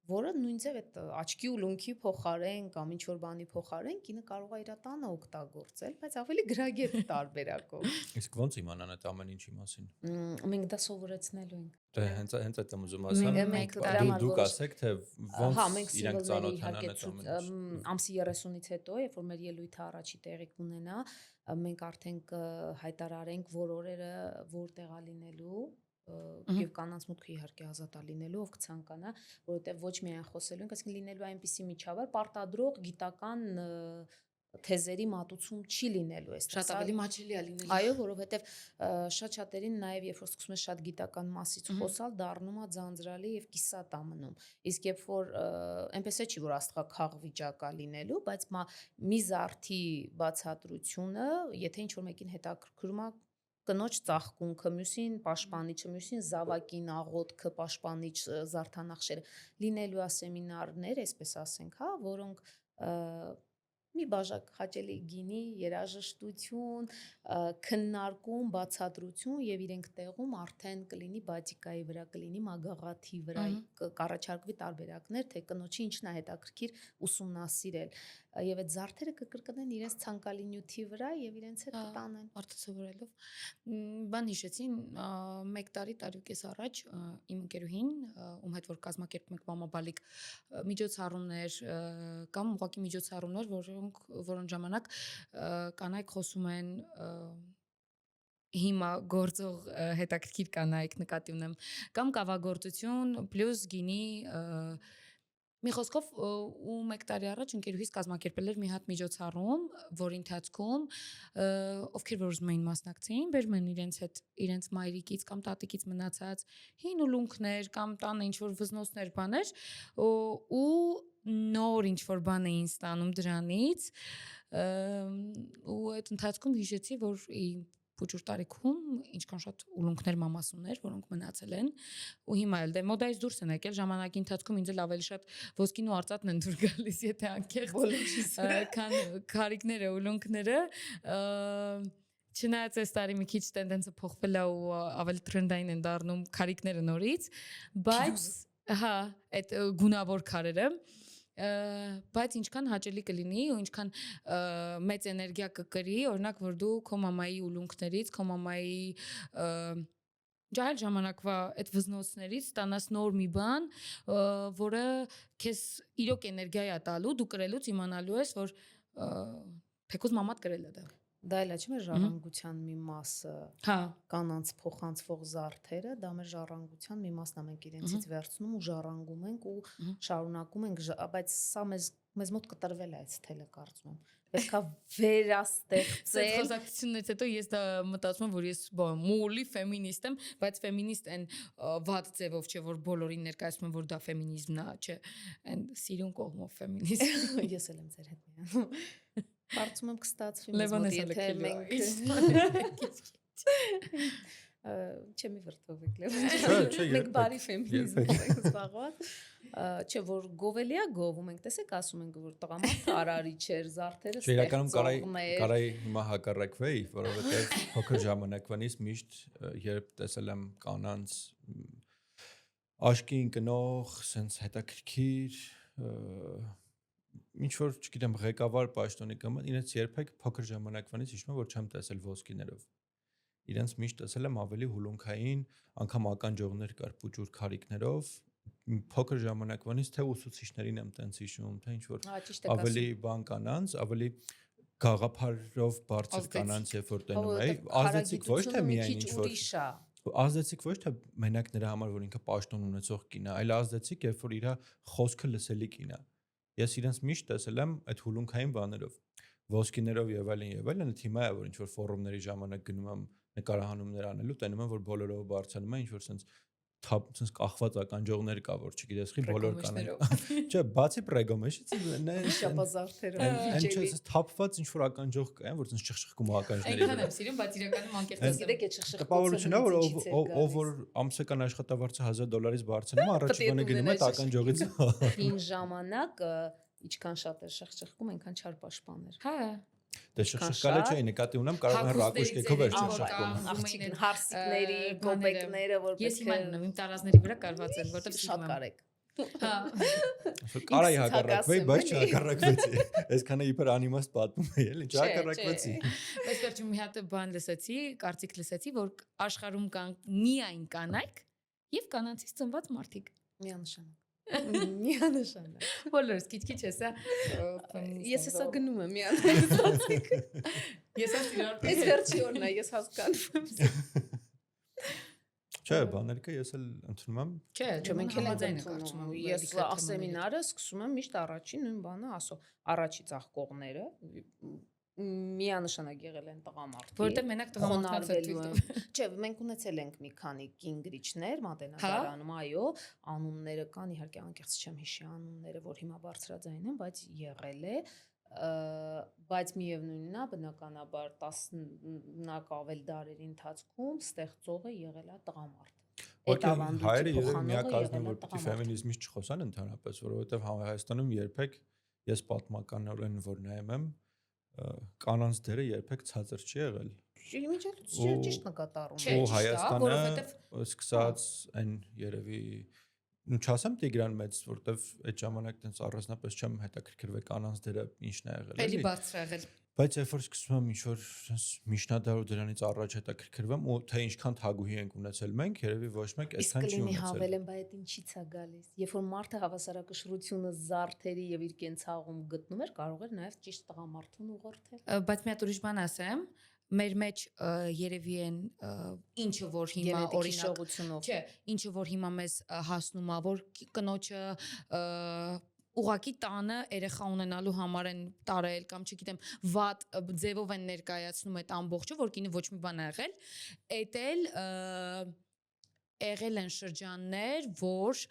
որը նույնձև այդ աչքի ու լունքի փոխարեն կամ ինչ որ բանի փոխարեն կինը կարող է իր տանը օգտագործել, բայց ավելի գրագետ տարբերակով։ Իսկ ո՞նց իմանան այդ ամեն ինչի մասին։ Մենք դա սովորեցնելու ենք։ Դե հենց այդ եմ ուզում ասել։ Դուք ասեք, թե ոնց իրենք ծանոթանան այդ ամեն ինչ։ Ամսի 30-ից հետո, երբ որ մեր ելույթը առաջի տեղիք ունենա, մենք արդեն կհայտարարենք, որ օրերը որտեղ է լինելու եւ կանանց մուտքը իհարկե ազատ է լինելու, ով կցանկանա, որովհետեւ ոչ միայն խոսելու ենք, այսինքն լինելու այնպիսի միջավայր, պարտադրող գիտական թեզերի մատուցում չի լինելու այստեղ։ Շատ ավելի մաչելի է լինելու։ Այո, որովհետեւ շատ-շատերին նաեւ երբ որ սկսում է շատ գիտական մասից խոսալ, դառնում է ձանձրալի եւ կիսատ է մնում։ Իսկ երբ որ այնպես է չի, որ աստղաքաղ վիճակ է լինելու, բայց մի զարդի բացատրությունը, եթե ինչ որ մեկին հետաքրքրում է կնոջ ծաղկունքը, մյուսին պաշտպանիչը, մյուսին զավակին աղոթքը, պաշտպանիչ զարդանախշերը, լինելու է սեմինարներ, այսպես ասենք, հա, որոնք մի բաժակ հաճելի գինի, երաժշտություն, քննարկում, բացատրություն եւ իրենք տեղում արդեն կլինի բադիկայի վրա, կլինի մագաղաթի վրա, կառաջարկվի տարբերակներ, թե կնոջի ինչն է հետաքրքիր ուսումնասիրել եւ այդ զարդերը կկրկնեն իրենց ցանկալի նյութի վրա եւ իրենց հետ կտանեն։ Արդեն սովորելով բան հիշեցին 1 տարի առաջ իմ ընկերուհին, ում հետ որ կազմակերպում ենք մամաբալիկ միջոցառումներ կամ ուղղակի միջոցառումներ, որոնց ժամանակ կանայք խոսում են հիմա գործող հետաքրքիր կանայք նկատի ունեմ կամ կավագործություն պլյուս գինի մի խոսքով ու 1 տարի առաջ ընկերուհիս կազմակերպել էր մի հատ միջոցառում, որի ընթացքում ովքեր որ ուզում էին մասնակցեին, բերում են իրենց հետ իրենց մայրիկից կամ տատիկից մնացած հին ուլունքներ կամ տանը ինչ որ վզնոցներ բաներ ու նոր ինչ որ բան էին ստանում դրանից ու այդ ընթացքում հիշեցի, որ փոքր տարիքում ինչքան շատ ուլունքներ մամասուներ, որոնք մնացել են ու հիմա էլ դե մոդայից դուրս են եկել ժամանակի ընթացքում ինձ էլ ավելի շատ ոսկին ու արծաթն են դուր գալիս, եթե անկեղծ բոլորիս քան քարիկները, ուլունքները չնայած այս տարի մի քիչ տենդենսը փոխվել է ու ավելի տրենդային են դառնում քարիկները նորից, բայց հա, այդ գունավոր քարերը բայց ինչքան հաճելի կլինի ու ինչքան մեծ էներգիա կկրի, օրինակ որ դու քո մամայի ուլունքներից, քո մամայի ջահել ժամանակվա այդ վզնոցներից ստանաս նոր մի բան, որը քեզ իրոք էներգիա է տալու, դու կրելուց իմանալու ես, որ թեկուզ մամատ կրել է դա։ Դա էլ չէ՞ մեր ժառանգության մի մասը, կանանց փոխանցվող զարդերը, դա մեր ժառանգության մի մասն է, մենք իրենցից վերցնում ու ժառանգում ենք ու շարունակում ենք, բայց սա մեզ մոտ կտրվել է այդ թելը կարծում եմ։ Պետք է վերաստեղծել։ Խոսակցությունից հետո ես դա մտածում եմ, որ ես մոլի ֆեմինիստ եմ, բայց ֆեմինիստ են վատ ձևով չէ, որ բոլորին ներկայացնում եմ, որ դա ֆեմինիզմն է, չէ, այն սիրուն կողմով ֆեմինիզմ։ Ես էլ եմ ձեր հետ միանում։ Կարծում եմ կստացվի մեզ մոտ, եթե մենք Չէ, մի վրդովեք Լևոն։ Մենք բարի ֆեմինիզմով ենք զբաղված։ Չէ, որ գովելի է գովում ենք, տեսեք, ասում ենք, որ տղամարդը արարիչ էր, զարդերը ստեղծողն էր։ Կարայի հիմա հակառակվեի, որովհետև փոքր ժամանակվանից միշտ երբ տեսել եմ կանանց աշկի ընկնող, սենց հետաքրքիր ինչ որ, չգիտեմ, ղեկավար պաշտոնի կամ իրենց երբեք փոքր ժամանակվանից հիշում եմ, որ չեմ տեսել ոսկիներով։ Իրենց միշտ տեսել եմ ավելի հուլունքային, անգամ ականջողներ կար փուջուր քարիկներով, փոքր ժամանակվանից թե ուսուցիչներին եմ տենց հիշում, թե ինչ որ ավելի բան կանանց, ավելի գաղափարով բարձր կանանց երբ որ տենում էի, ազդեցիկ ոչ թե միայն ինչ որ ազդեցիկ ոչ թե մենակ նրա համար, որ ինքը պաշտոն ունեցող կին է, այլ ազդեցիկ երբ որ իր խոսքը լսելի կին է։ Ես իրենց միշտ տեսել եմ այդ հուլունքային բաներով, ոսկիներով եւ այլն, հիմա է որ ինչ որ ֆորումների ժամանակ գնում եմ նկարահանումներ անելու, տենում եմ որ բոլորով բարձրանում է ինչ որ sense sense կախված ականջողներ կա, որ չգիտես, խի բոլոր կանանք։ Չէ, բացի պրեգոմեշից, շապազարդերը, այն չէ, թափված ինչ որ ականջող կա, որ sense չխխկում ականջները։ Այնքան եմ սիրում, բայց իրականում անկեղծ գիտեք, այդ շխխկոցը։ Տպավորությունն է, որ ով որ ամսական աշխատավարձը $1000 բարձրանում, առաջ բանը գնում է ականջողից։ Ին ժամանակ ինչքան շատ էր շխխկում, այնքան չար պաշտպաներ։ Հա։ Դե շխխկալը չէ, նկատի ունեմ, կարող են ռակուշկեքով էր շխխկում։ Աղջիկն հարսիկների, կոպեկները, որ ես հիմա ունեմ, իմ տարազների վրա կարված են, որտեղ շատ կարեք։ Հա։ Կարայի հակառակվեի, բայց չհակառակվեցի։ Այսքանը իբր անիմաստ պատմում է, էլի, չհակառակվեցի։ Բայց վերջում մի հատ բան լսեցի, կարծիք լսեցի, որ աշխարհում կան միայն կանայք եւ կանանցից ծնված մարդիկ։ Միանշանակ։ Միանշանակ։ Բոլորս քիչ-քիչ էսա։ Ես էսա գնում եմ միանշանակ։ Ես ասիրար։ Այս վերջի օրն է, ես հասկանում եմ։ Չէ, բաներիկը ես էլ ընդունում եմ։ Չէ, մենք էլ ենք ընդունում։ Ես սեմինարը սկսում եմ միշտ առաջին նույն բանը ասո, առաջի ծաղկողները միանշանակ եղել են տղամարդիկ։ Որտեղ մենակ տղամարդկանց Չէ, մենք ունեցել ենք մի քանի կինգրիչներ մատենադարանում, այո, անունները կան, իհարկե անկեղծ չեմ հիշի անունները, որ հիմա բարձրաձայն են, բայց եղել է, բայց միևնույնն է, բնականաբար 10-նակ ավել դարերի ընթացքում ստեղծողը եղել է տղամարդ։ Այդ հայերը երևի միակազմ են, որ պիտի ֆեմինիզմից չխոսան ընդհանրապես, որովհետև Հայաստանում երբեք ես պատմականորեն որ նայում եմ կանանց դերը երբեք ցածր չի եղել։ Ճիշտ նկատառում է։ Ու Հայաստանը սկսած այն երևի նու չասեմ Տիգրան մեծ, որտեվ այդ ժամանակ տենց առանձնապես չեմ հետաքրքրվել կանանց դերը ինչն է եղել, էլի բարձր եղել։ Բայց երբ որ սկսում եմ ինչ-որ միջնադար ու դրանից առաջ հետաքրքրվեմ ու թե ինչքան թագուհի ենք ունեցել մենք, երևի ոչ մեկ այդքան չի ունեցել։ Իսկ հավելեմ, բայց ինչի՞ց է գալիս։ Երբ որ մարդը հավասարակշռությունը զարդերի եւ իր կենցաղում գտնում էր, կարող էր նաեւ ճիշտ տղամարդուն ուղղորդել։ Բայց մի հատ ուրիշ բան ասեմ, մեր մեջ երևի են ինչը որ հիմա օրինակ, չէ, ինչը որ հիմա մեզ հասնում է, որ կնոջը ուղակի տանը երեխա ունենալու համար են տարել կամ չգիտեմ վատ ձևով են ներկայացնում այդ ամբողջը, որ կինը ոչ մի բան ա եղել, էդ էլ եղել են շրջաններ, որ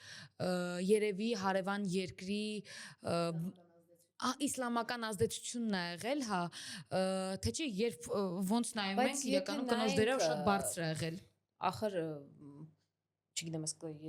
երևի հարևան երկրի իսլամական ազդեցությունն է եղել, հա, թե չէ, երբ ոնց նայում ենք, իրականում կնոջ դերը շատ բարձր է եղել։ Ախր չգիտեմ,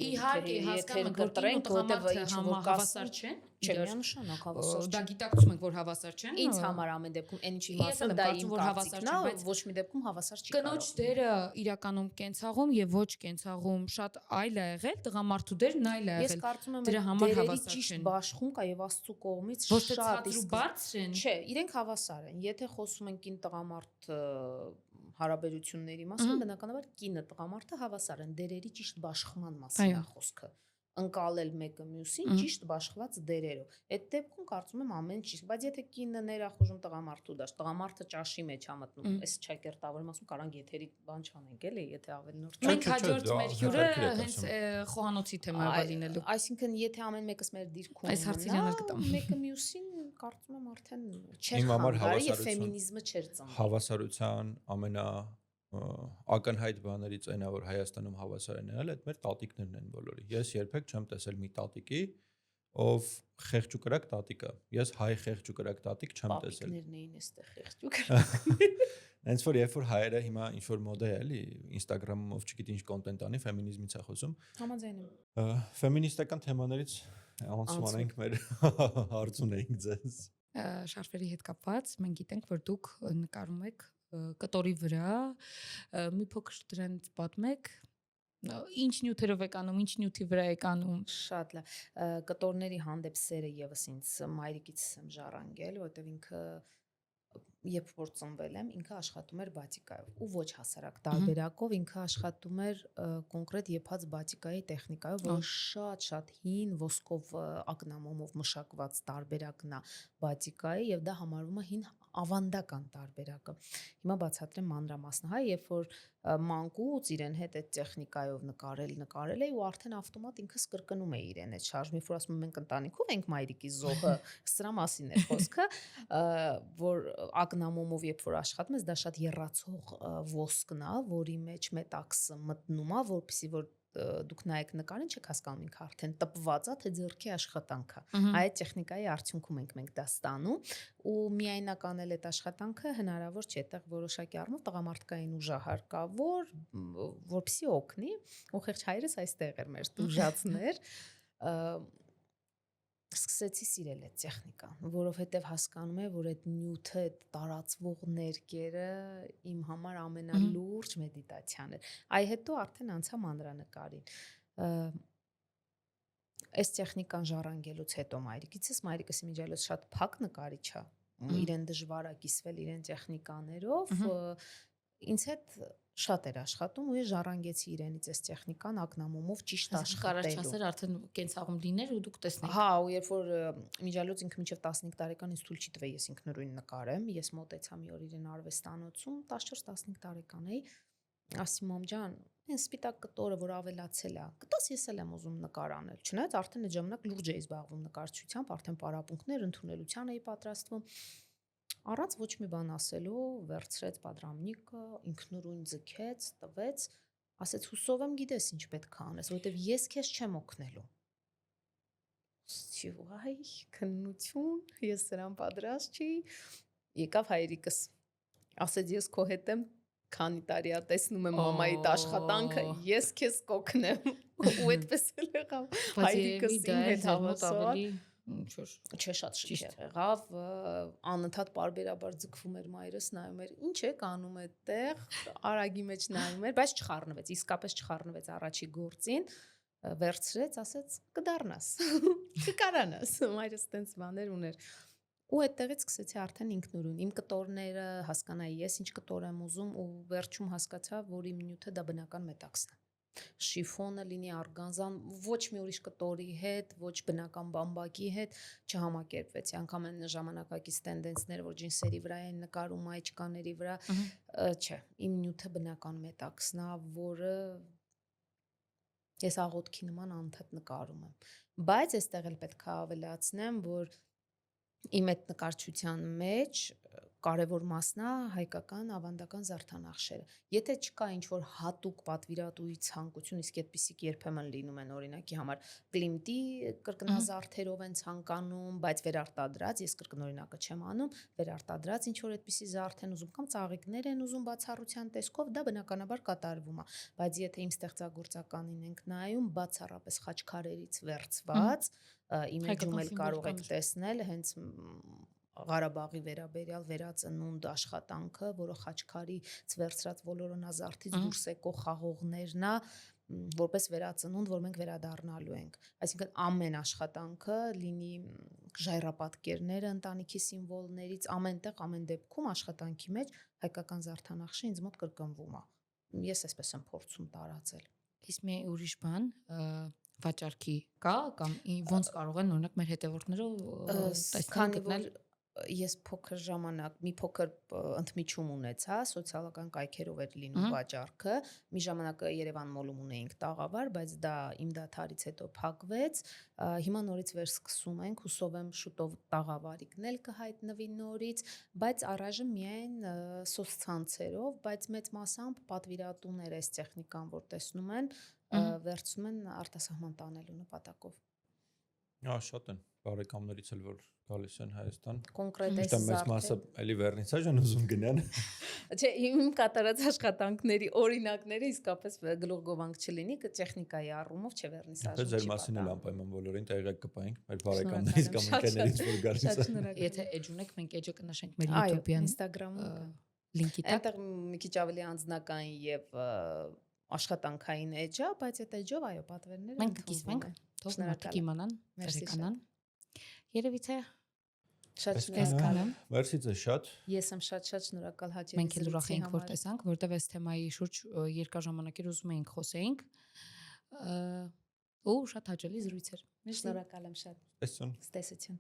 իհարկե հասկանում ենք, որ կինը տղամարդը հավասար չեն, չէ, միանշանակ հավասար չեն։ Դա գիտակցում ենք, որ հավասար չեն։ Ինձ համար ամեն դեպքում այն ինչի մասը դա իմ կարծիքն է, բայց ոչ մի դեպքում հավասար չի կարող։ Կնոջ դերը իրականում կենցաղում եւ ոչ կենցաղում շատ այլ է եղել, տղամարդու դերն այլ է եղել։ Ես կարծում եմ, դրա համար հավասար չեն։ Ճիշտ բաշխում կա եւ Աստծո կողմից շատ իսկ բարձր են։ Չէ, իրենք հավասար են։ Եթե խոսում ենք կին տղամարդ հարաբերությունների մասին, բնականաբար կինը տղամարդը հավասար են, դերերի ճիշտ բաշխման մասին է խոսքը։ Ընկալել մեկը մյուսին ճիշտ բաշխված դերերով։ Այդ դեպքում կարծում եմ ամեն ճիշտ, բայց եթե կինը ներախուժում տղամարդու դաշ, տղամարդը ճաշի մեջ ա մտնում, այս չակերտավորում ասում կարանք եթերի բան չանենք, էլի, եթե ավելի նոր։ Մենք հաջորդ մեր հյուրը հենց խոհանոցի թեմա է լինելու։ Այսինքն եթե ամեն մեկս մեր դիրքում այս հարցին անալ կտամ։ Մեկը մյուսին կարծում եմ արդեն չէր խանգարի եւ ֆեմինիզմը չէր ծնվել։ Հավասարության ամենա ակնհայտ բաներից այն է, որ Հայաստանում հավասար են եղել, այդ մեր տատիկներն են բոլորի։ Ես երբեք չեմ տեսել մի տատիկի, ով խեղճ ու կրակ տատիկ է։ Ես հայ խեղճ ու կրակ տատիկ չեմ տեսել։ Տատիկներն էին այստեղ խեղճ ու կրակ։ Հենց որ երբ որ հայերը հիմա ինչ որ մոդա է, էլի, Instagram-ով չգիտի ինչ կոնտենտ անի, ֆեմինիզմից է խոսում։ Համաձայն եմ։ Ֆեմինիստական թեմաներից անցում ենք մեր հարցուն էինք ձեզ։ Շարֆերի հետ կապված մենք գիտենք, որ դուք նկարում եք կտորի վրա, մի փոքր դրանից պատմեք, ինչ նյութերով եք անում, ինչ նյութի վրա եք անում։ Շատ լավ։ Կտորների հանդեպ սերը եւս ինձ մայրիկից եմ ժառանգել, որովհետեւ ինքը երբ որ ծնվել եմ, ինքը աշխատում էր բատիկայով ու ոչ հասարակ տարբերակով, ինքը աշխատում էր կոնկրետ եփած բատիկայի տեխնիկայով, որը շատ հին ոսկով ակնամոմով մշակված տարբերակն է բատիկայի եւ դա համարվում է հին ավանդական տարբերակը։ Հիմա բացատրեմ մանրամասն, հա, երբ որ մանկուց իրեն հետ այդ տեխնիկայով նկարել է ու արդեն ավտոմատ ինքը կրկնում է իրեն այդ շարժումը, երբ որ ասում ենք ընտանիքով ենք մայրիկի զոհը, սրա մասին է խոսքը, որ ակնամոմով երբ որ աշխատում ես, դա շատ եռացող ոսկն է, որի մեջ մետաքսը մտնում է, որպեսզի որ դուք նայեք նկարին, չեք հասկանում ինքը արդեն տպված է, թե ձեռքի աշխատանք է։ Այդ տեխնիկայի արդյունքում մենք դա ստանում ու միայնակ անել այդ աշխատանքը հնարավոր չէ, այդտեղ որոշակի առումով տղամարդկային ուժը հարկավոր, որպեսզի օգնի, ու խեղճ հայրս այստեղ էր մեր դուժացներ, սկսեցի սիրել այդ տեխնիկան, որովհետև հասկանում եմ, որ այդ նյութը, այդ տարածվող ներկերը իմ համար ամենալուրջ մեդիտացիան էր։ Այ հետո արդեն անցա մանրանկարին։ Այս տեխնիկան ժառանգելուց հետո մայրիկս իմիջիալոց շատ փակ նկարիչ է, իրեն դժվար է կիսվել իրեն տեխնիկաներով, ինձ հետ շատ էր աշխատում ու ես ժառանգեցի իրենից այս տեխնիկան ակնամումով ճիշտ աշխատելու։ Կարաչասեր արդեն կենցաղում լիներ ու դուք տեսնեք։ Հա, ու երբ որ իմիջիալոց ինքը մինչև 15 տարեկան ինձ թույլ չի տվել ես ինքնուրույն նկարեմ, ես մոտեցա մի օր իրեն արվեստանոցում, 14-15 տարեկան էի, ասի մամ ջան, այն սպիտակ կտորը, որ ավելացել է, կտաս ես էլ եմ ուզում նկար անել։ Չնայած արդեն այդ ժամանակ լուրջ էի զբաղվում նկարչությամբ, արդեն պարապմունքներ, ընդունելության էի պատրաստվում։ Առանց ոչ մի բան ասելու, վերցրեց պատրամնիկը, ինքնուրույն ձգեց, տվեց, ասեց հուսով եմ գիտես ինչ պետք է անես, որովհետև ես քեզ չեմ օգնելու։ Սիվայ, քննություն, ես սրան պատրաստ չի։ Եկավ հայրիկս, ասեց ես քո հետ եմ, քանի տարի է տեսնում եմ մամայիդ աշխատանքը, ես քեզ կօգնեմ։ Ու այդպես էլ եղավ։ Հայրիկս իմ հետ հավասար չէ, շատ շքեղ եղավ, անընդհատ պարբերաբար ձգվում էր մայրս, նայում էր, ինչ եք անում այդտեղ, արագի մեջ նայում էր, բայց չխառնվեց, իսկապես չխառնվեց առաջի գործին, վերցրեց, ասեց կդառնաս, կկարանաս, մայրս տենց բաներ ուներ։ Ու այդտեղից սկսեցի արդեն ինքնուրույն իմ կտորները հասկանայի ես ինչ կտոր եմ ուզում ու վերջում հասկացա, որ իմ նյութը դա բնական մետաքսն է։ Շիֆոնը լինի արգանզան, ոչ մի ուրիշ կտորի հետ, ոչ բնական բամբակի հետ չհամակերպվեցի, անգամ այն ժամանակակից տենդենսներ, որ ջինսերի վրա են նկարում, այճկաների վրա, չէ, իմ նյութը բնական մետաքսն է, որը ես աղոթքի նման անընդհատ նկարում եմ։ Բայց այստեղ էլ պետք է ավելացնեմ, որ իմ այդ նկարչության մեջ կարևոր մասն է հայկական ավանդական զարդանախշերը։ Եթե չկա ինչ-որ հատուկ պատվիրատուի ցանկություն, իսկ այդպիսիք երբեմն լինում են, օրինակի համար Կլիմտի կրկնազարդերով են ցանկանում, բայց վերարտադրած, ես կրկնօրինակը չեմ անում, վերարտադրած ինչ-որ այդպիսի զարդ են ուզում կամ ծաղիկներ են ուզում բացառության տեսքով, դա բնականաբար կատարվում է։ Բայց եթե իմ ստեղծագործականին ենք նայում, բացառապես խաչքարերից վերցված, իմիջում էլ կարող եք տեսնել հենց Ղարաբաղի վերաբերյալ վերածնունդ աշխատանքը, որը խաչքարից վերցրած ոլորոնազարդից դուրս եկող խաղողներն է, որպես վերածնունդ, որ մենք վերադառնալու ենք։ Այսինքն ամեն աշխատանքը լինի ժայռապատկերները ընտանիքի սիմվոլներից, ամենտեղ, ամեն դեպքում աշխատանքի մեջ հայկական զարդանախշը ինձ մոտ կրկնվում է։ Ես այսպես եմ փորձում տարածել։ Իսկ մի ուրիշ բան, վաճառքի կա կամ ոնց կարող են օրինակ մեր հետևորդները տեսնել գտնել։ Ես փոքր ժամանակ մի փոքր ընդմիջում ունեցա, սոցիալական կայքերով էր լինում վաճառքը, մի ժամանակ Երևան մոլում ունեինք տաղավար, բայց դա իմ դադարից հետո փակվեց, հիմա նորից վերսկսում ենք, հուսով եմ շուտով տաղավարիկն էլ կհայտնվի նորից, բայց առայժմ միայն սոցցանցերով, բայց մեծ մասամբ պատվիրատուներ այս տեխնիկան, որ տեսնում են, վերցնում են արտասահման տանելու նպատակով։ Շատ են բարեկամներից էլ որ գալիս են Հայաստան։ Կոնկրետ այս մեծ մասը էլի վերնիսաժ են ուզում գնան։ Չէ, իմ կատարած աշխատանքների օրինակները իսկապես գլուխգովանք չլինի, տեխնիկայի առումով չէ վերնիսաժը։ Բայց ձեր մասին էլ անպայման բոլորին տեղյակ կպայենք, մեր բարեկամներից կամ ընկերներից որ գալիս են։ Եթե էջ ունեք, մենք էջը կնշենք մեր YouTube-յան Instagram-ում լինքի տակ։ Այնտեղ մի քիչ ավելի անձնական եւ աշխատանքային էջ է, բայց այդ էջով այո, պատվերները մենք կիսվենք, թող մարդիկ իմանան, տեղեկանան։ Երևի թե շատ շնորհակալ եմ։ Մերսի ձեզ շատ։ Ես եմ շատ շնորհակալ հաճելի։ Մենք էլ ուրախ ենք, որ տեսանք, որտեղ այս թեմայի շուրջ երկար ժամանակեր ուզում էինք խոսեինք։ Ու շատ հաճելի զրույց էր։ Շնորհակալ եմ շատ։ Տեսություն։ Տեսություն։